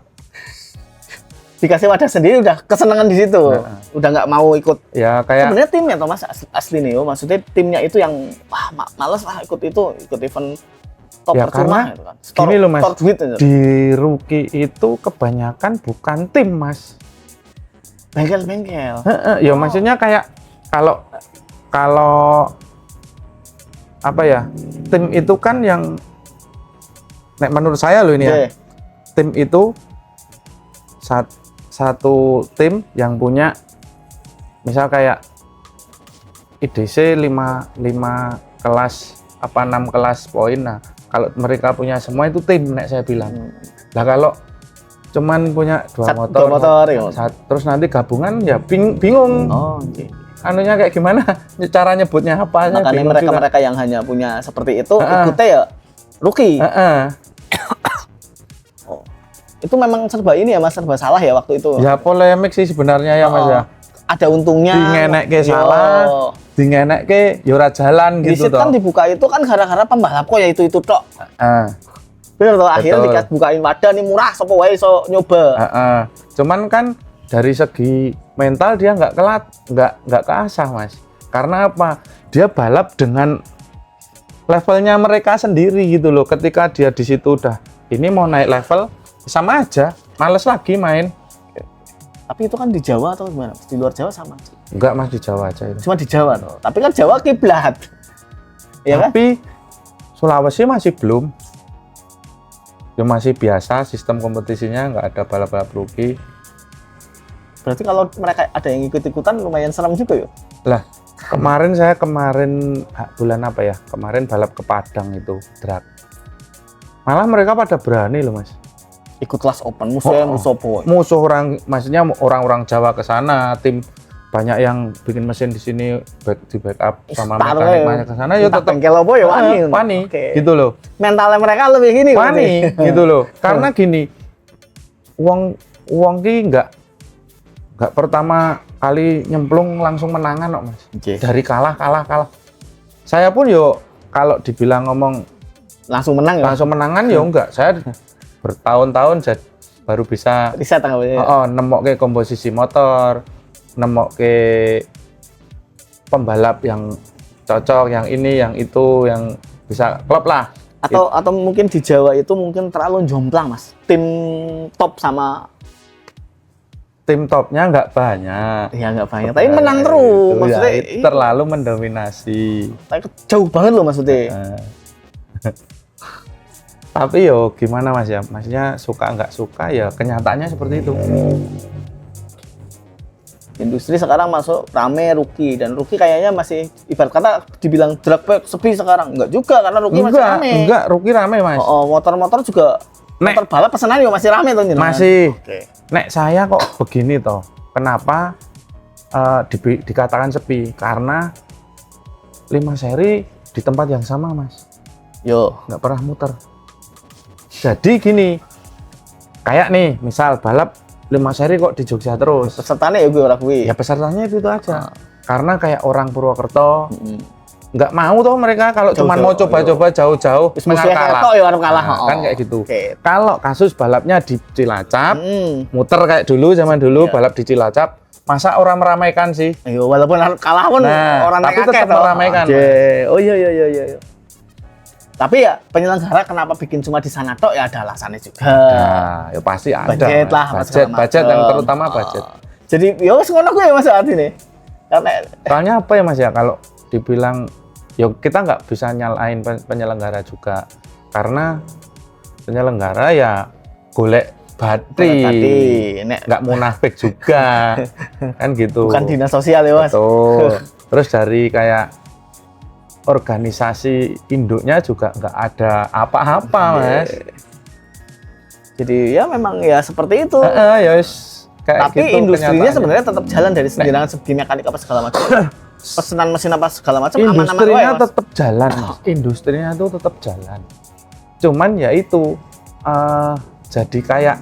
Speaker 1: dikasih wadah sendiri udah kesenangan di situ, udah nggak mau ikut.
Speaker 2: Ya kayak
Speaker 1: sebenarnya timnya Thomas asli Neo, maksudnya timnya itu yang males lah ikut event top
Speaker 2: ya,
Speaker 1: percuma
Speaker 2: karena
Speaker 1: gitu kan.
Speaker 2: gini loh Mas, di rookie itu kebanyakan bukan tim Mas,
Speaker 1: bengkel-bengkel.
Speaker 2: Ya maksudnya kayak kalau apa ya, tim itu kan yang menurut saya loh ini ya, tim itu satu tim yang punya misal kayak IDC 5 kelas apa 6 kelas poin. Nah, kalau mereka punya semua itu tim saya bilang. Nah, kalau cuman punya dua motor ya. Terus nanti gabungan ya bingung. Anunya kayak gimana? Cara nyebutnya apa?
Speaker 1: Makanya mereka yang hanya punya seperti itu ikutnya ya rookie. Itu memang serba ini ya Mas, serba salah ya waktu itu.
Speaker 2: Ya polemik sih sebenarnya ya Mas ya.
Speaker 1: Ada untungnya.
Speaker 2: Dingenekke salah, dingenekke ya ora jalan gitu toh.
Speaker 1: Kan dibuka itu kan gara-gara pembalap kok ya itu tok. Bener toh, akhirnya dibukain wadah nih murah, sapa wae iso nyoba.
Speaker 2: Cuman kan dari segi mental dia nggak keasah Mas. Karena apa? Dia balap dengan levelnya mereka sendiri gitu loh. Ketika dia di situ udah ini mau naik level, sama aja, males lagi main.
Speaker 1: Tapi itu kan di Jawa atau gimana? Di luar Jawa sama?
Speaker 2: Enggak Mas, di Jawa aja itu.
Speaker 1: Cuma di Jawa tuh. Tapi kan Jawa kiblat. Ya kan?
Speaker 2: Tapi Sulawesi masih belum. Ya masih biasa sistem kompetisinya, nggak ada balap-balap rookie.
Speaker 1: Berarti kalau mereka ada yang ikut-ikutan lumayan serem juga ya?
Speaker 2: Lah, kemarin bulan apa ya? Kemarin balap ke Padang itu, drag. Malah mereka pada berani loh Mas.
Speaker 1: Ikut kelas open, musuh
Speaker 2: orang, maksudnya orang-orang Jawa ke sana, tim banyak yang bikin mesin di sini di backup sama mekanik ke sana ya tetap
Speaker 1: bengkel apa ya
Speaker 2: wani gitu loh.
Speaker 1: Mentalnya mereka lebih gini
Speaker 2: wani gitu loh. Karena gini, uang ki nggak pertama kali nyemplung langsung menangan kok Mas. Dari kalah. Saya pun yo kalau dibilang ngomong
Speaker 1: langsung menang ya?
Speaker 2: Langsung menangan ya enggak. Saya bertahun-tahun baru bisa
Speaker 1: Riset tanggapannya.
Speaker 2: nemokke komposisi motor, nemokke pembalap yang cocok, yang ini, yang itu, yang bisa klop lah.
Speaker 1: Atau mungkin di Jawa itu mungkin terlalu jomplang Mas. Tim top sama
Speaker 2: Tim topnya nggak banyak.
Speaker 1: ya nggak banyak, tapi menang terus. Maksudnya
Speaker 2: itu terlalu mendominasi.
Speaker 1: jauh banget loh maksudnya.
Speaker 2: Tapi yo gimana Mas ya, maksudnya suka nggak suka ya kenyataannya seperti itu.
Speaker 1: Industri sekarang masuk rame rookie, dan rookie kayaknya masih ibarat kata dibilang drag pack sepi sekarang. Enggak juga, karena rookie masih rame.
Speaker 2: Enggak, rookie rame Mas.
Speaker 1: Motor-motor juga, motor balap pesanan juga masih rame tuh.
Speaker 2: Masih.
Speaker 1: Oke.
Speaker 2: Nek saya kok begini toh, kenapa dikatakan sepi? Karena 5 seri di tempat yang sama Mas.
Speaker 1: Yo,
Speaker 2: Nggak pernah muter. Jadi gini, kayak nih, misal balap 5 seri kok di Jogja terus.
Speaker 1: pesertanya ya gue orang gue.
Speaker 2: Ya pesertanya itu aja. Karena kayak orang Purwokerto, nggak mau toh mereka kalau cuma mau coba-coba jauh-jauh,
Speaker 1: Musuhnya kalah. Ya orang kalah.
Speaker 2: Nah, kan kayak gitu.
Speaker 1: Oke.
Speaker 2: Kalau kasus balapnya di Cilacap, muter kayak dulu, zaman dulu balap di Cilacap, masa orang meramaikan sih?
Speaker 1: Ayo, walaupun kalah pun orang
Speaker 2: tapi
Speaker 1: akeh
Speaker 2: tetap
Speaker 1: toh.
Speaker 2: meramaikan.
Speaker 1: Oh iya. Tapi ya penyelenggara kenapa bikin cuma di sana tok ya ada alasannya juga.
Speaker 2: Nah, ya pasti ada.
Speaker 1: Budget lah, apa segala
Speaker 2: budget yang
Speaker 1: macam.
Speaker 2: terutama budget.
Speaker 1: Jadi ya wes ngono gue ya Mas saat ini. Karena
Speaker 2: Soalnya apa ya Mas ya, kalau dibilang, ya kita nggak bisa nyalain penyelenggara juga. Karena penyelenggara ya golek bati, nggak munafik juga. Kan gitu.
Speaker 1: bukan dinas sosial ya Mas.
Speaker 2: Betul. Terus dari kayak organisasi induknya juga nggak ada apa-apa Mas.
Speaker 1: Jadi ya memang ya seperti itu.
Speaker 2: Ya kayak
Speaker 1: Tapi
Speaker 2: gitu
Speaker 1: industrinya
Speaker 2: kenyataannya.
Speaker 1: sebenarnya tetap jalan dari dengan segi mekanik apa segala macam. Pesanan mesin apa segala macam aman-aman
Speaker 2: Industrinya
Speaker 1: wae, Mas.
Speaker 2: tetap jalan, industrinya tuh tetap jalan. Cuman ya itu jadi kayak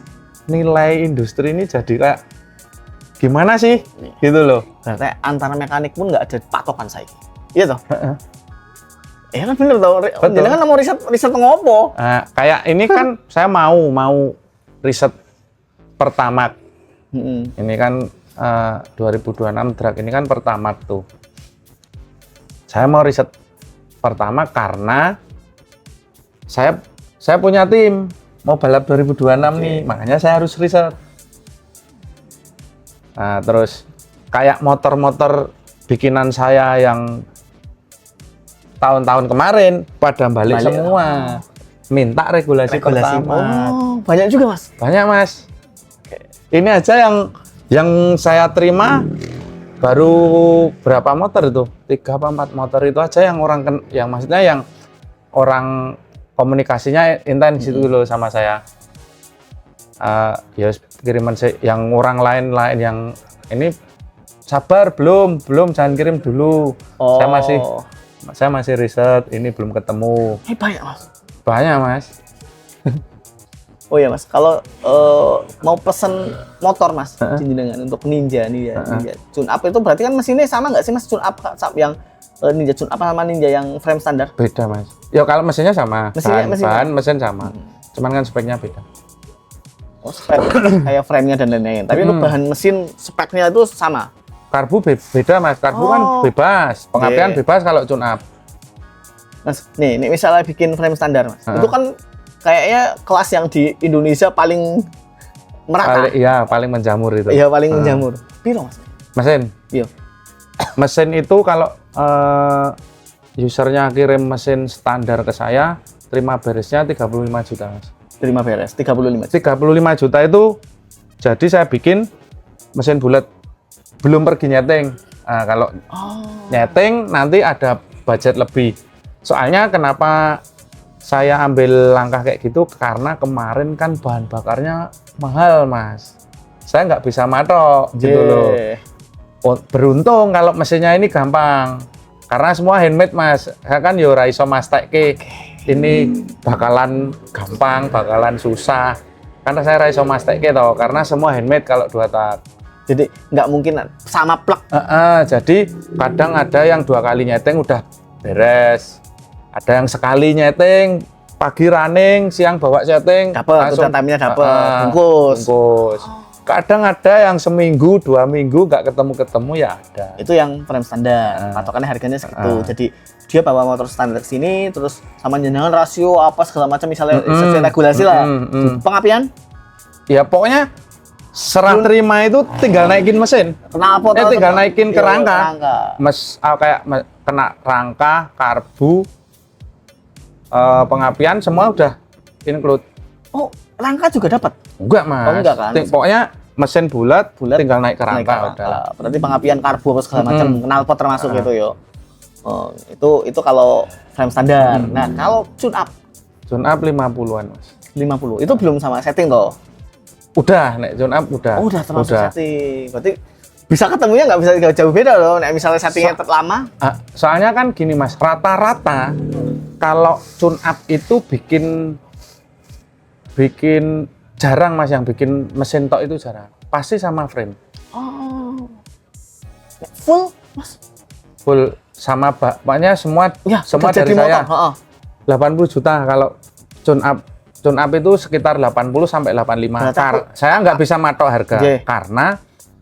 Speaker 2: nilai industri ini jadi kayak gimana sih gitu loh.
Speaker 1: Berarti antara mekanik pun nggak ada patokan saya. Iya toh? Ya kan bener toh. Jangan mau riset ngopo.
Speaker 2: Kayak ini kan saya mau riset Pertamax. Ini kan 2026 drag ini kan Pertamax tuh. Saya mau riset Pertamax karena saya punya tim mau balap 2026 nih, makanya saya harus riset. Nah, terus kayak motor-motor bikinan saya yang tahun-tahun kemarin pada balik semua, minta regulasi Pertamax.
Speaker 1: Oh, banyak juga Mas.
Speaker 2: Banyak Mas. Ini aja yang saya terima baru berapa motor itu? 3 apa 4 motor itu aja yang maksudnya yang orang komunikasinya intens itu loh sama saya. Ya kiriman yang orang lain yang ini sabar belum jangan kirim dulu. Saya masih riset, ini belum ketemu.
Speaker 1: Banyak Mas.
Speaker 2: Banyak Mas.
Speaker 1: Oh ya Mas, kalau mau pesen motor Mas, jenengan untuk Ninja nih ya, Ninja tune up itu berarti kan mesinnya sama nggak sih Mas, tune up yang Ninja tune up sama Ninja yang frame standar?
Speaker 2: Beda Mas. Ya kalau mesinnya sama, mesin sama, cuman kan speknya beda.
Speaker 1: Oh spek kayak framenya dan lain-lain. Tapi untuk bahan mesin speknya itu sama.
Speaker 2: Karbu beda Mas, karbu kan bebas, pengapian bebas kalau tune up.
Speaker 1: Mas, nih misalnya bikin frame standar Mas, itu kan kayaknya kelas yang di Indonesia paling merata.
Speaker 2: Paling menjamur itu.
Speaker 1: Iya, paling menjamur. Piro Mas?
Speaker 2: Mesin?
Speaker 1: Iya.
Speaker 2: Mesin itu kalau usernya kirim mesin standar ke saya, terima beresnya 35 juta Mas.
Speaker 1: Terima beres, 35
Speaker 2: juta itu, jadi saya bikin mesin bulat, belum pergi nyeting. Nah, kalau nyeting nanti ada budget lebih. Soalnya kenapa saya ambil langkah kayak gitu, karena kemarin kan bahan bakarnya mahal Mas. Saya nggak bisa matok gitu loh. Beruntung kalau mesinnya ini gampang, karena semua handmade Mas. Saya kan yo ra iso mastekke ini bakalan gampang, bakalan susah. Karena saya ra iso mastekke toh, karena semua handmade kalau 2 tak.
Speaker 1: Jadi nggak mungkin sama plug.
Speaker 2: Jadi kadang ada yang 2 kali nyeting udah beres. Ada yang sekali nyeting pagi running, siang bawa setting,
Speaker 1: Dapat, udah time-nya dapat, bungkus.
Speaker 2: Kadang ada yang seminggu, 2 minggu nggak ketemu ya ada.
Speaker 1: Itu yang frame standar, patokannya harganya segitu. Jadi dia bawa motor standar ke sini, terus sama jenengan rasio apa segala macam, misalnya sesuai regulasi lah. Pengapian?
Speaker 2: Ya pokoknya serah terima itu tinggal naikin mesin.
Speaker 1: Kenapa?
Speaker 2: Tinggal naikin ke rangka. Kayak kena rangka, karbu, pengapian semua udah include.
Speaker 1: Oh, rangka juga dapat?
Speaker 2: Enggak, Mas.
Speaker 1: Oh, enggak kan?
Speaker 2: Pokoknya mesin bulat, tinggal naik ke rangka udah.
Speaker 1: Berarti pengapian karbu apa segala macam, knalpot termasuk gitu yo. Oh, itu kalau frame standar. Nah, kalau tune up
Speaker 2: 50-an, Mas.
Speaker 1: 50. Itu belum sama setting toh?
Speaker 2: Udah, nek tune up udah.
Speaker 1: Oh, udah termasuk setting. Berarti bisa ketemunya nggak bisa jauh beda loh. Nek misalnya settingnya lama.
Speaker 2: Soalnya kan gini, Mas, rata-rata kalau tune up itu bikin jarang, Mas, yang bikin mesin tok itu jarang. Pasti sama frame.
Speaker 1: Oh. Full, Mas?
Speaker 2: Full sama pokoknya semua
Speaker 1: ya,
Speaker 2: semua dari saya. 80 juta kalau tune up. Tune up itu sekitar 80 sampai 85. Saya nggak bisa matok harga karena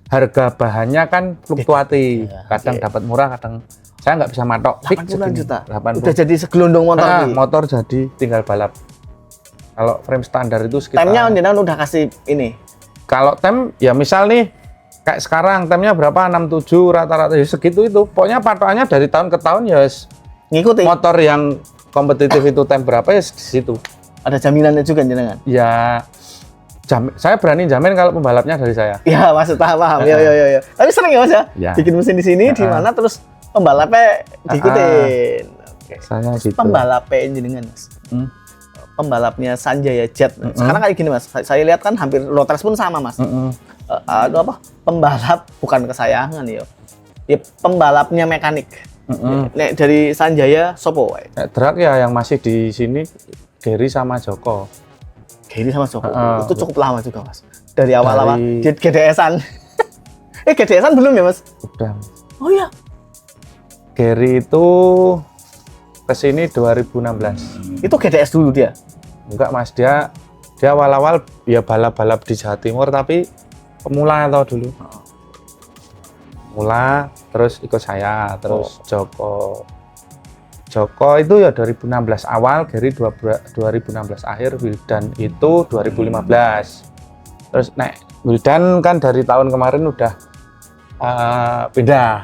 Speaker 2: harga bahannya kan fluktuatif. Kadang dapat murah, kadang saya nggak bisa matok.
Speaker 1: 80 juta.
Speaker 2: 80.
Speaker 1: Udah jadi segelondong motor.
Speaker 2: Motor jadi tinggal balap. Kalau frame standar itu sekitar.
Speaker 1: Temnya jenengan udah kasih ini.
Speaker 2: Kalau tem ya misal nih kayak sekarang temnya berapa? 67 rata-rata ya segitu itu. Pokoknya patokannya dari tahun ke tahun ya
Speaker 1: ngikutin.
Speaker 2: Motor yang kompetitif itu tem berapa ya di situ.
Speaker 1: Ada jaminannya juga jenengan?
Speaker 2: Ya, saya berani jamin kalau pembalapnya dari saya.
Speaker 1: Ya, maksud paham. Ya. Tapi sering ya, Mas ya? Bikin mesin di sini, di mana terus pembalapnya diikutin. Oke.
Speaker 2: Saya gitu.
Speaker 1: Pembalapnya jenengan, Mas. Pembalapnya Sanjaya Jet. Sekarang kayak gini, Mas. Saya lihat kan hampir road race pun sama, Mas. Aduh apa? Pembalap bukan kesayangan ya. Ya pembalapnya mekanik. Nek dari Sanjaya sopo wae?
Speaker 2: Drag ya yang masih di sini Gary sama Joko.
Speaker 1: Gary sama Joko. Itu cukup lama juga, Mas. Dari awal-awal GDS-an. GDS-an belum ya, Mas?
Speaker 2: Udah.
Speaker 1: Oh iya.
Speaker 2: Gary itu kesini 2016.
Speaker 1: Itu GDS dulu dia?
Speaker 2: Enggak, Mas, dia awal-awal ya balap-balap di Jawa Timur tapi pemula atau dulu. Mula terus ikut saya, terus Joko itu ya 2016 awal, Gary 2016 akhir, Wildan itu 2015. Terus Wildan kan dari tahun kemarin udah pindah.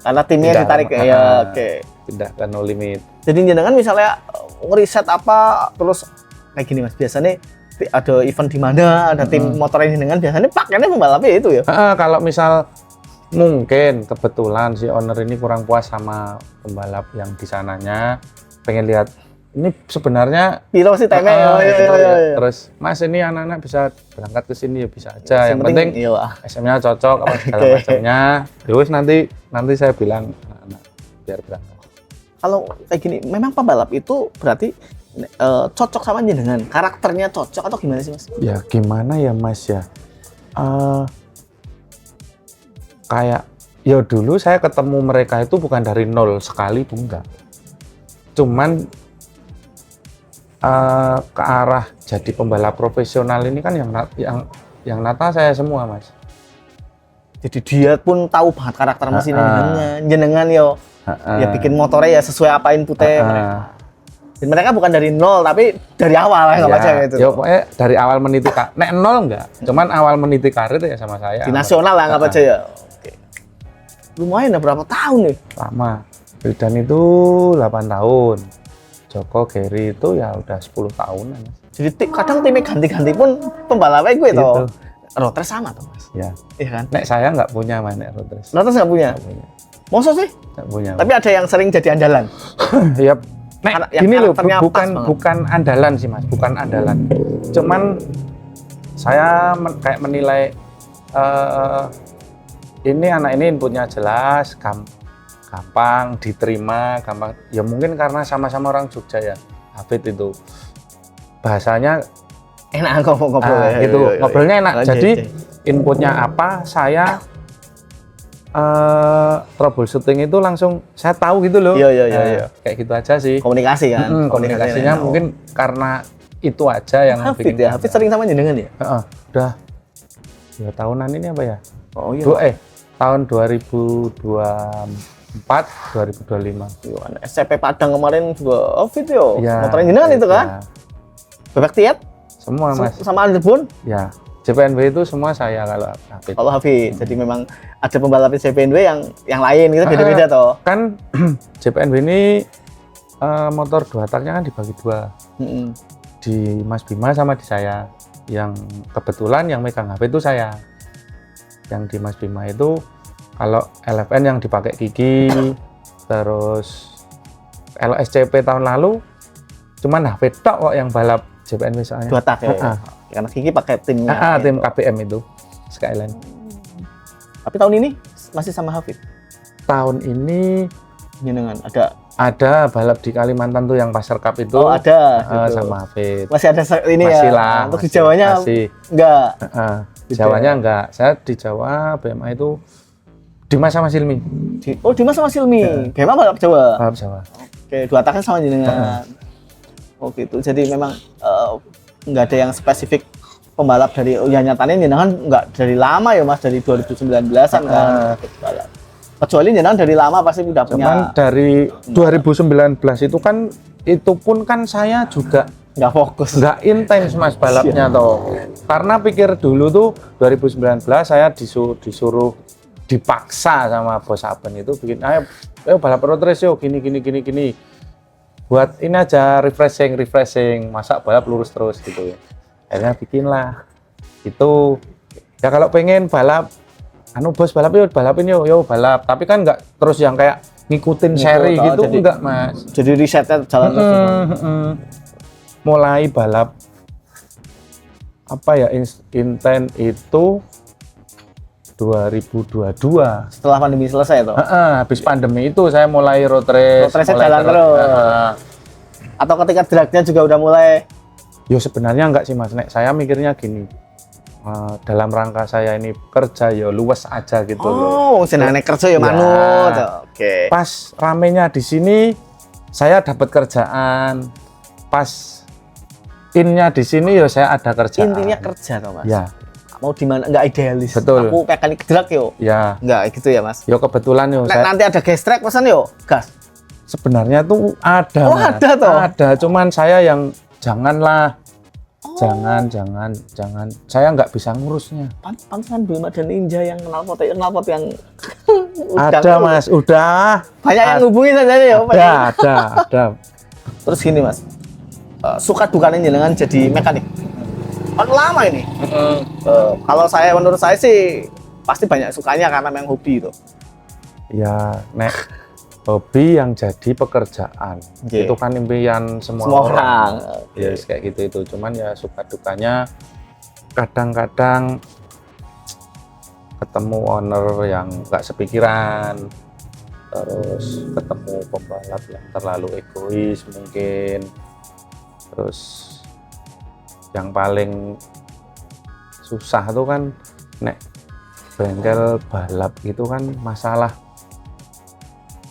Speaker 1: Karena timnya ditarik ya, oke.
Speaker 2: Pindah ke No Limit.
Speaker 1: Jadi jenengan misalnya ngeriset apa terus kayak gini, Mas. Biasanya ada event di mana, ada tim motornya jenengan biasanya pakainya pembalapnya itu ya.
Speaker 2: Kalau misal mungkin kebetulan si owner ini kurang puas sama pembalap yang di sananya, pengen lihat ini sebenarnya
Speaker 1: piro sih time-nya ya.
Speaker 2: Terus Mas ini anak-anak bisa berangkat ke sini ya bisa aja, yang penting SM-nya cocok apa segala macamnya. Terus nanti saya bilang anak biar berangkat.
Speaker 1: Kalau kayak gini memang pembalap itu berarti cocok sama jenengan, karakternya cocok atau gimana sih, Mas?
Speaker 2: Ya gimana ya, Mas ya. Kayak ya dulu saya ketemu mereka itu bukan dari nol sekali, enggak. Cuman ke arah jadi pembalap profesional ini kan yang nata saya semua, Mas.
Speaker 1: Jadi dia pun tahu banget karakter mesinnya jenengan yo. Ya bikin motornya ya sesuai apa inputnya. Dan mereka bukan dari nol tapi dari awal ya, macam itu.
Speaker 2: Ya pokoknya dari awal meniti nek nol enggak. Cuman awal meniti karir ya sama saya.
Speaker 1: Di nasional lah nggak aja ya. Lumayan ya, berapa tahun nih?
Speaker 2: Lama. Wildan itu 8 tahun. Joko Gary itu ya udah 10 tahunan.
Speaker 1: Jadi kadang timnya ganti-ganti pun pembalapnya gue itu. Road race sama tuh, Mas.
Speaker 2: Ya.
Speaker 1: Iya kan?
Speaker 2: Nek saya nggak punya nek road race.
Speaker 1: Road race nggak punya? Nggak punya. Masa sih?
Speaker 2: Nggak punya.
Speaker 1: Tapi ada yang sering jadi andalan?
Speaker 2: Yap. Nek gini loh, bukan andalan sih, Mas. Bukan andalan. Cuman saya kayak menilai ini anak ini inputnya jelas, gampang diterima, gampang. Ya mungkin karena sama-sama orang Jogja ya, Hafid itu bahasanya
Speaker 1: enak ngobrol
Speaker 2: gitu, ngobrolnya enak. Jadi inputnya apa, saya troubleshooting itu langsung saya tahu gitu loh.
Speaker 1: Iya.
Speaker 2: Kayak gitu aja sih.
Speaker 1: Komunikasi kan.
Speaker 2: Komunikasinya mungkin karena itu aja yang
Speaker 1: Hafid ya. Hafid sering sama jenengan ya?
Speaker 2: Udah 2 tahunan ini apa ya?
Speaker 1: Oh iya.
Speaker 2: Tahun 2024 2025.
Speaker 1: SCP Padang kemarin juga Hafid yo.
Speaker 2: Ya,
Speaker 1: Motorin jenengan itu kan? Bebek Tiet?
Speaker 2: Semua Mas.
Speaker 1: Sama Underbone?
Speaker 2: Ya. JPNW itu semua saya kalau Hafid.
Speaker 1: Kalau Hafid, jadi memang ada pembalap JPNW yang lain gitu, beda-beda toh.
Speaker 2: Kan JPNW ini motor 2 taknya kan dibagi 2. Di Mas Bima sama di saya. Yang kebetulan yang megang HP itu saya. Yang di Mas Bima itu kalau LFN yang dipakai Kiki, terus LSCP tahun lalu cuman HP tok kok yang balap JPNW soalnya.
Speaker 1: 2 tak ya. Karena Kiki pakai timnya.
Speaker 2: Tim KPM itu Skyline.
Speaker 1: Tapi tahun ini masih sama Hafid.
Speaker 2: Tahun ini
Speaker 1: jenengan
Speaker 2: ada balap di Kalimantan tuh yang Pasar Cup itu.
Speaker 1: Oh ada. Gitu.
Speaker 2: Sama Hafid.
Speaker 1: Masih ada ini
Speaker 2: masih
Speaker 1: ya.
Speaker 2: Lah,
Speaker 1: untuk di Jawanya
Speaker 2: masih.
Speaker 1: Enggak.
Speaker 2: Jawanya enggak. Saya di Jawa BMA itu Dimas sama Silmi.
Speaker 1: Dimas sama Silmi. BMA balap Jawa.
Speaker 2: Balap Jawa.
Speaker 1: Oke, 2 taknya sama jenengan. Oh gitu. Jadi memang nggak ada yang spesifik pembalap dari nyatanya jenengan nggak dari lama ya Mas, dari 2019-an kan balap. Kecuali jenengan dari lama pasti udah punya.
Speaker 2: Cuman dari 2019 itu kan itu pun kan saya juga
Speaker 1: nggak fokus,
Speaker 2: nggak intens Mas balapnya toh. Karena pikir dulu tuh 2019 saya disuruh dipaksa sama bos Aben itu bikin ayo balap road race yuk gini buat ini aja refreshing masa balap lurus terus gitu ya. Akhirnya bikinlah itu ya kalau pengen balap bos balap yuk balapin yuk balap, tapi kan nggak terus yang kayak ngikutin seri gitu jadi, enggak Mas,
Speaker 1: jadi risetnya jalan terus
Speaker 2: mulai balap apa ya intent itu 2022
Speaker 1: setelah pandemi selesai toh.
Speaker 2: Habis pandemi itu saya mulai road race
Speaker 1: jalan terus. Atau ketika dragnya juga udah mulai.
Speaker 2: Yo sebenarnya enggak sih Mas, saya mikirnya gini. Dalam rangka saya ini kerja ya luwes aja gitu loh.
Speaker 1: Senang kerja ya manut. Oke.
Speaker 2: Pas ramenya di sini saya dapat kerjaan. Pas innya di sini ya saya ada kerjaan.
Speaker 1: Intinya kerja toh Mas.
Speaker 2: Ya.
Speaker 1: Mau di mana nggak idealis.
Speaker 2: Betul.
Speaker 1: Aku mekanik drag yo.
Speaker 2: Ya.
Speaker 1: Nggak gitu ya Mas.
Speaker 2: Yo kebetulan yo.
Speaker 1: Nanti ada gas track pesan yo, gas.
Speaker 2: Sebenarnya tuh ada.
Speaker 1: Oh Mas. Ada toh.
Speaker 2: Ada, cuman saya yang janganlah. Jangan. Saya nggak bisa ngurusnya.
Speaker 1: Pantesan belum ada ninja yang knalpot yang.
Speaker 2: Ada Mas, udah.
Speaker 1: Banyak yang hubungi saja ya.
Speaker 2: Ada.
Speaker 1: Terus gini Mas, suka dukanya jenengan jadi mekanik. Kan lama ini. Kalau menurut saya sih pasti banyak sukanya karena memang hobi itu.
Speaker 2: Ya, hobi yang jadi pekerjaan. Itu kan impian semua orang. Ya, kayak gitu itu. Cuman ya suka dukanya kadang-kadang ketemu owner yang nggak sepikiran. Terus ketemu pembalap yang terlalu egois mungkin. Terus yang paling susah tuh kan bengkel balap itu kan masalah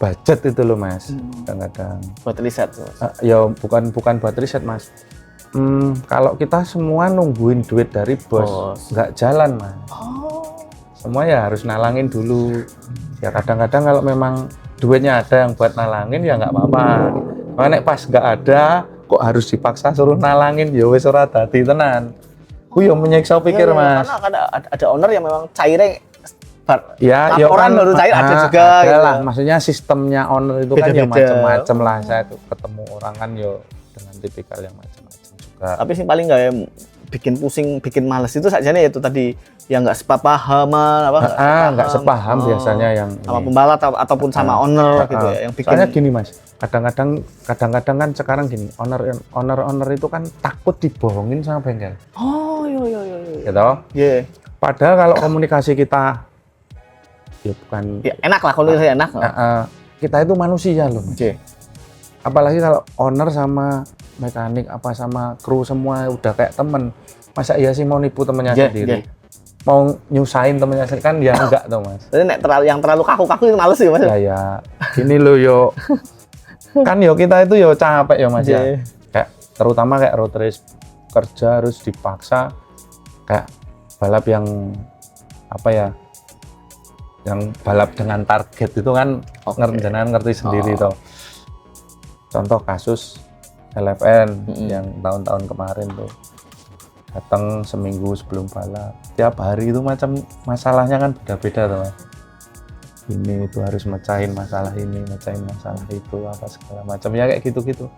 Speaker 2: budget itu loh Mas. Kadang-kadang
Speaker 1: buat riset
Speaker 2: ya bukan buat riset Mas. Kalau kita semua nungguin duit dari bos nggak jalan Mas. Semua ya harus nalangin dulu ya. Kadang-kadang kalau memang duitnya ada yang buat nalangin ya nggak apa-apa. Makanya pas nggak ada kok harus dipaksa suruh nalangin ya wis ora dadi tenan. Ku yo menyiksa pikir Mas.
Speaker 1: Karena ada owner yang memang cairnya
Speaker 2: laporan
Speaker 1: baru cair ada juga
Speaker 2: ada
Speaker 1: gitu.
Speaker 2: lah, maksudnya sistemnya owner itu kan ya macam-macam lah. Saya tuh ketemu orang kan yo dengan tipikal yang macam-macam juga.
Speaker 1: Tapi sih paling nggak bikin pusing, bikin males itu saja nih itu tadi yang nggak sepahaman
Speaker 2: nggak sepaham biasanya yang
Speaker 1: sama pembalap ataupun sama owner gitu ya yang bikin.
Speaker 2: Soalnya gini Mas, kadang-kadang kan sekarang gini, owner itu kan takut dibohongin sama bengkel.
Speaker 1: Iya.
Speaker 2: Gitu.
Speaker 1: Iya.
Speaker 2: Padahal kalau komunikasi kita ya bukan
Speaker 1: ya, enak lah kalau saya enak.
Speaker 2: Kita itu manusia loh. Apalagi kalau owner sama mekanik apa sama kru semua udah kayak temen. Masa iya sih mau nipu temennya sendiri? mau nyusahin temennya sendiri kan ya enggak tuh Mas.
Speaker 1: Jadi nek terlalu kaku-kaku itu males ya Mas.
Speaker 2: Ya gini loh yo. Kan yo kita itu yo capek ya Mas ya.
Speaker 1: Iya.
Speaker 2: Kayak terutama kayak road race kerja harus dipaksa kayak balap yang apa ya? Yang balap dengan target itu kan jenengan ngerti sendiri toh. Contoh kasus LFN yang tahun-tahun kemarin tuh. Datang seminggu sebelum balap. Tiap hari itu macam masalahnya kan beda-beda tuh Mas. Ini itu harus mecahin masalah ini, mecahin masalah itu, apa segala macam ya kayak gitu-gitu.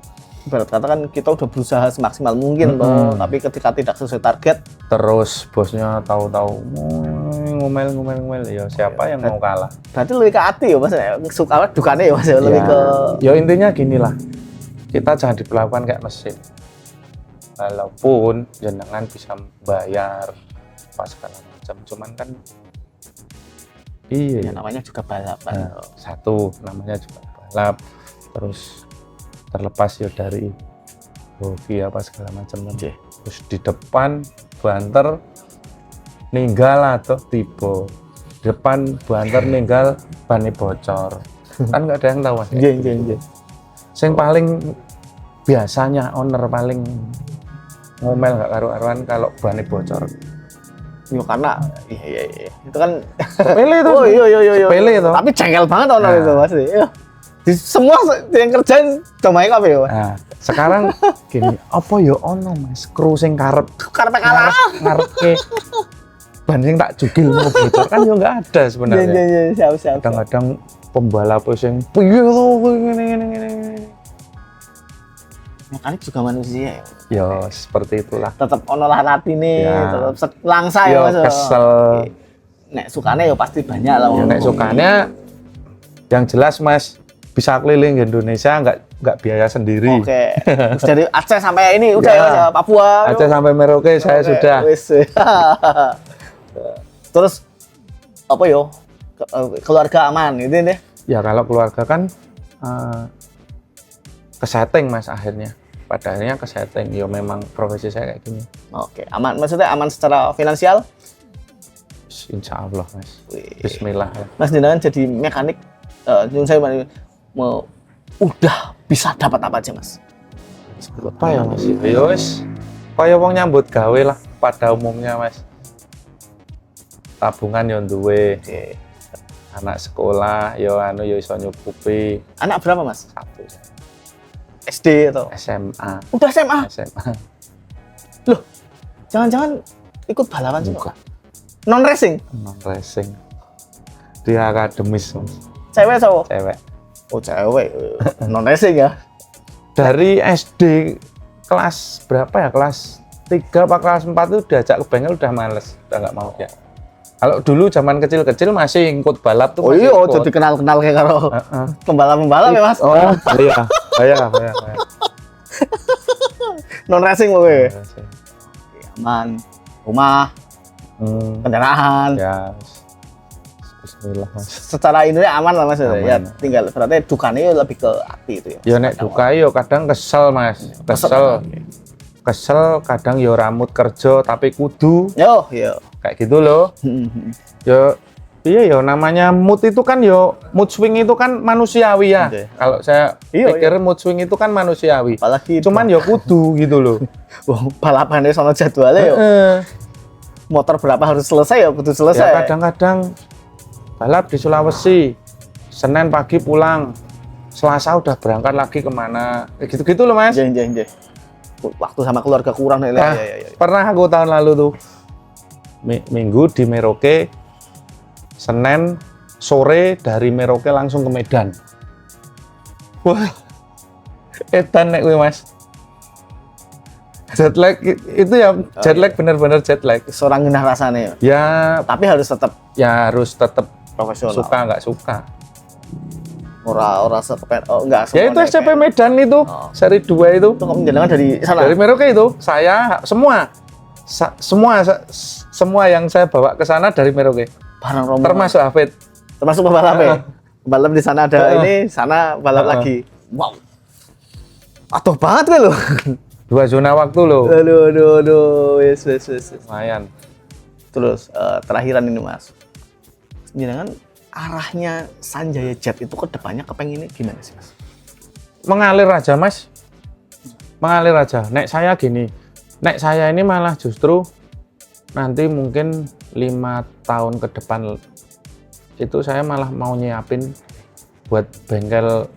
Speaker 1: Ibarat kata kan kita udah berusaha semaksimal mungkin toh, tapi ketika tidak sesuai target,
Speaker 2: Terus bosnya tahu-tahu ngomel ya siapa yang mau kalah.
Speaker 1: berarti lebih ke hati ya Mas. Suka dukanya ya Mas, lebih ke
Speaker 2: Ya intinya gini lah. Kita jangan diperlakukan kayak mesin. Walaupun jenengan bisa bayar apa segala macam, cuman kan
Speaker 1: ya
Speaker 2: iya.
Speaker 1: namanya juga balapan.
Speaker 2: Nah, satu namanya juga balap, terus terlepas ya dari hobi apa segala macam kan. Terus di depan banter ninggal atau tiba depan banter ninggal ban bocor kan nggak ada yang tahu Mas.
Speaker 1: Iya.
Speaker 2: Yang paling biasanya owner paling ngomel nggak karu-karuan kalau ban bocor.
Speaker 1: Yo karena iya. Itu kan
Speaker 2: Sepele itu.
Speaker 1: Oh iya.
Speaker 2: Sepele itu.
Speaker 1: Tapi jengkel banget owner
Speaker 2: Nah.
Speaker 1: itu Mas. Iya. Di semua yang kerjain domain apa ya Mas?
Speaker 2: Nah, sekarang gini, apa ya ono Mas kru sing karep
Speaker 1: Karena kalah.
Speaker 2: ngarepke ban sing tak jugil mau bocor kan ya nggak ada sebenarnya.
Speaker 1: Iya, siap.
Speaker 2: Kadang-kadang pembalap sing piye to ngene.
Speaker 1: Mekanik juga manusia ya.
Speaker 2: Ya seperti itulah.
Speaker 1: Tetap ono lah ratine,
Speaker 2: Ya.
Speaker 1: tetap langsa ya
Speaker 2: Ya
Speaker 1: Mas.
Speaker 2: kesel.
Speaker 1: Nek sukane ya pasti banyak lah.
Speaker 2: Ya, nek sukanya yang jelas Mas bisa keliling Indonesia nggak biaya sendiri.
Speaker 1: Oke. Terus dari Aceh sampai ini udah
Speaker 2: Ya.
Speaker 1: ya Mas, ya, Papua.
Speaker 2: Aceh sampai Merauke saya
Speaker 1: Oke,
Speaker 2: sudah.
Speaker 1: wis. Terus apa yo? Keluarga aman gitu deh.
Speaker 2: Ya kalau keluarga kan kesetting Mas akhirnya. Pada akhirnya kesetting. Ya memang profesi saya kayak gini.
Speaker 1: Oke, aman. Maksudnya aman secara finansial?
Speaker 2: Insya Allah Mas.
Speaker 1: Wih.
Speaker 2: Bismillah ya.
Speaker 1: Mas jenengan jadi mekanik, nyun saya mau udah bisa dapat apa aja Mas?
Speaker 2: Apa ya Mas? Ya wis. Kaya wong nyambut gawe lah pada umumnya Mas. Tabungan yo duwe.
Speaker 1: Oke.
Speaker 2: Anak sekolah yo yo iso nyukupi.
Speaker 1: Anak berapa Mas?
Speaker 2: Satu.
Speaker 1: SD atau?
Speaker 2: SMA.
Speaker 1: Udah SMA?
Speaker 2: SMA.
Speaker 1: Loh, jangan-jangan ikut balapan juga?
Speaker 2: Enggak.
Speaker 1: Non racing?
Speaker 2: Non racing. Dia akademis Mas.
Speaker 1: Cewek cowok?
Speaker 2: Cewek.
Speaker 1: Oh cewek, non racing ya?
Speaker 2: Dari SD kelas berapa ya? Kelas 3 apa kelas 4 itu diajak ke bengkel udah males, udah nggak mau ya. Kalau dulu zaman kecil-kecil masih ikut balap tuh.
Speaker 1: Oh
Speaker 2: masih
Speaker 1: iya,
Speaker 2: ikut.
Speaker 1: jadi kenal-kenal kayak karo pembalap-pembalap ya Mas?
Speaker 2: Oh iya, bayar.
Speaker 1: Non racing pokoknya? Aman, rumah, kendaraan.
Speaker 2: Ya, bismillah Mas.
Speaker 1: Secara ini aman lah Mas.
Speaker 2: Aman.
Speaker 1: Ya tinggal berarti dukanya lebih ke hati itu ya.
Speaker 2: Ya nek duka yo kadang kesel Mas, kesel kadang yo ramut kerja tapi kudu
Speaker 1: Yo.
Speaker 2: kayak gitu loh. Yo iya yo namanya mood itu kan yo mood swing itu kan manusiawi ya.
Speaker 1: Oke.
Speaker 2: Kalau saya
Speaker 1: Iya,
Speaker 2: pikir mood swing itu kan manusiawi.
Speaker 1: Apalagi
Speaker 2: Cuman yo kudu gitu loh.
Speaker 1: wah, balapannya sono jadwalnya yo. Motor berapa harus selesai ya, kudu
Speaker 2: Ya
Speaker 1: selesai.
Speaker 2: kadang-kadang balap di Sulawesi, Senin pagi pulang, Selasa udah berangkat lagi kemana, gitu-gitu loh Mas.
Speaker 1: Jeng. Waktu sama keluarga kurang nih.
Speaker 2: Nah,
Speaker 1: Ya.
Speaker 2: pernah aku tahun lalu tuh Minggu di Merauke, Senin sore dari Merauke langsung ke Medan. Wah, edan nek kuwi Mas. Jet lag itu ya, jet lag bener-bener jet lag.
Speaker 1: Seorang genah rasanya.
Speaker 2: Ya,
Speaker 1: Tapi harus tetap
Speaker 2: harus tetap
Speaker 1: profesional.
Speaker 2: suka nggak suka.
Speaker 1: Ora sekepen. Oh, enggak
Speaker 2: Ya itu SCP Medan itu, seri 2 itu.
Speaker 1: Itu menjalankan dari sana.
Speaker 2: Dari Merauke itu, saya semua yang saya bawa ke sana dari Merauke.
Speaker 1: Barang rombongan.
Speaker 2: Termasuk Hafid.
Speaker 1: Termasuk pembalap ya. Pembalap di sana ada ini, sana balap lagi. Wow. Atuh banget kan lo.
Speaker 2: 2 zona waktu loh.
Speaker 1: Aduh. Wes.
Speaker 2: Lumayan.
Speaker 1: Terus terakhiran ini Mas, jangan arahnya Sanjaya Jet itu ke depannya kepenginnya gimana sih Mas?
Speaker 2: Mengalir aja Mas, mengalir aja. Nek saya gini, nek saya ini malah justru nanti mungkin 5 tahun ke depan itu saya malah mau nyiapin buat bengkel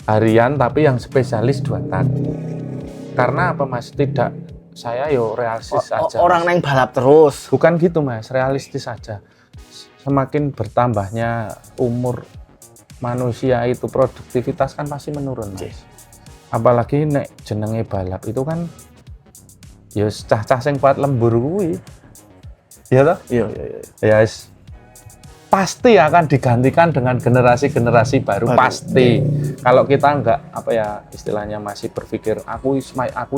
Speaker 2: harian tapi yang spesialis 2 tak. Karena apa Mas? Tidak, saya realistis aja.
Speaker 1: Orang
Speaker 2: Mas.
Speaker 1: neng balap terus.
Speaker 2: Bukan gitu Mas, realistis aja. Semakin bertambahnya umur manusia itu produktivitas kan pasti menurun Mas. Apalagi nek jenenge balap itu kan ya cah-cah sing kuat lembur kuwi. Iya toh?
Speaker 1: Iya.
Speaker 2: Ya pasti akan digantikan dengan generasi-generasi baru. Pasti. Kalau kita enggak apa ya istilahnya masih berpikir aku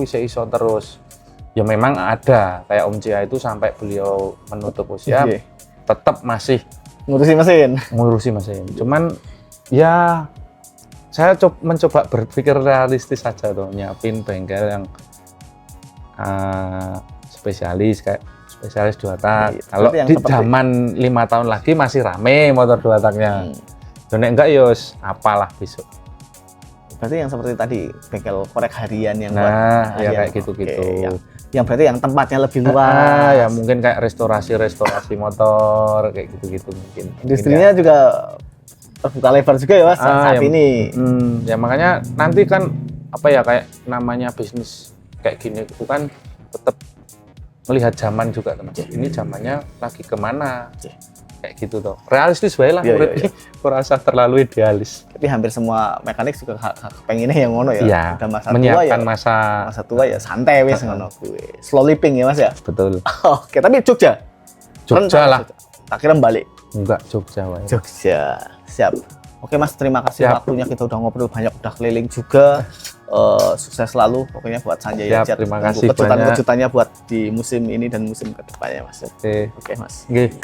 Speaker 2: iso terus. Ya memang ada kayak Om Cia itu sampai beliau menutup usia tetap masih ngurusi mesin. Cuman ya saya mencoba berpikir realistis saja tuh, nyiapin bengkel yang spesialis kayak spesialis 2 tak. Kalau di zaman 5 tahun lagi masih rame motor 2 taknya. Dan enggak yos apalah besok.
Speaker 1: Berarti yang seperti tadi bengkel korek harian yang
Speaker 2: ya kayak gitu-gitu.
Speaker 1: Yang berarti yang tempatnya lebih luas.
Speaker 2: Ya mungkin kayak restorasi motor kayak gitu-gitu mungkin.
Speaker 1: Industrinya juga terbuka lebar juga ya Mas saat ini.
Speaker 2: Ya makanya nanti kan apa ya kayak namanya bisnis kayak gini itu kan tetap melihat zaman juga teman. Ini zamannya lagi kemana? Kayak gitu toh. Realistis bae lah. Kurasa terlalu idealis.
Speaker 1: Tapi hampir semua mekanik juga pengennya yang ngono ya.
Speaker 2: Iya.
Speaker 1: Udah masa
Speaker 2: menyiapkan
Speaker 1: tua ya. Masa tua ya santai wis ngono kuwi. Slow living ya Mas ya.
Speaker 2: Betul.
Speaker 1: Oke, tapi Jogja
Speaker 2: lah.
Speaker 1: Tak kira balik.
Speaker 2: Enggak, Jogja wae.
Speaker 1: Jogja. Siap. Oke Mas, terima kasih waktunya, kita udah ngobrol banyak, udah keliling juga. Sukses selalu pokoknya buat Sanjaya Jet.
Speaker 2: Terima kasih
Speaker 1: kejutan-kejutannya buat di musim ini dan musim kedepannya Mas.
Speaker 2: Oke
Speaker 1: Mas.
Speaker 2: Oke.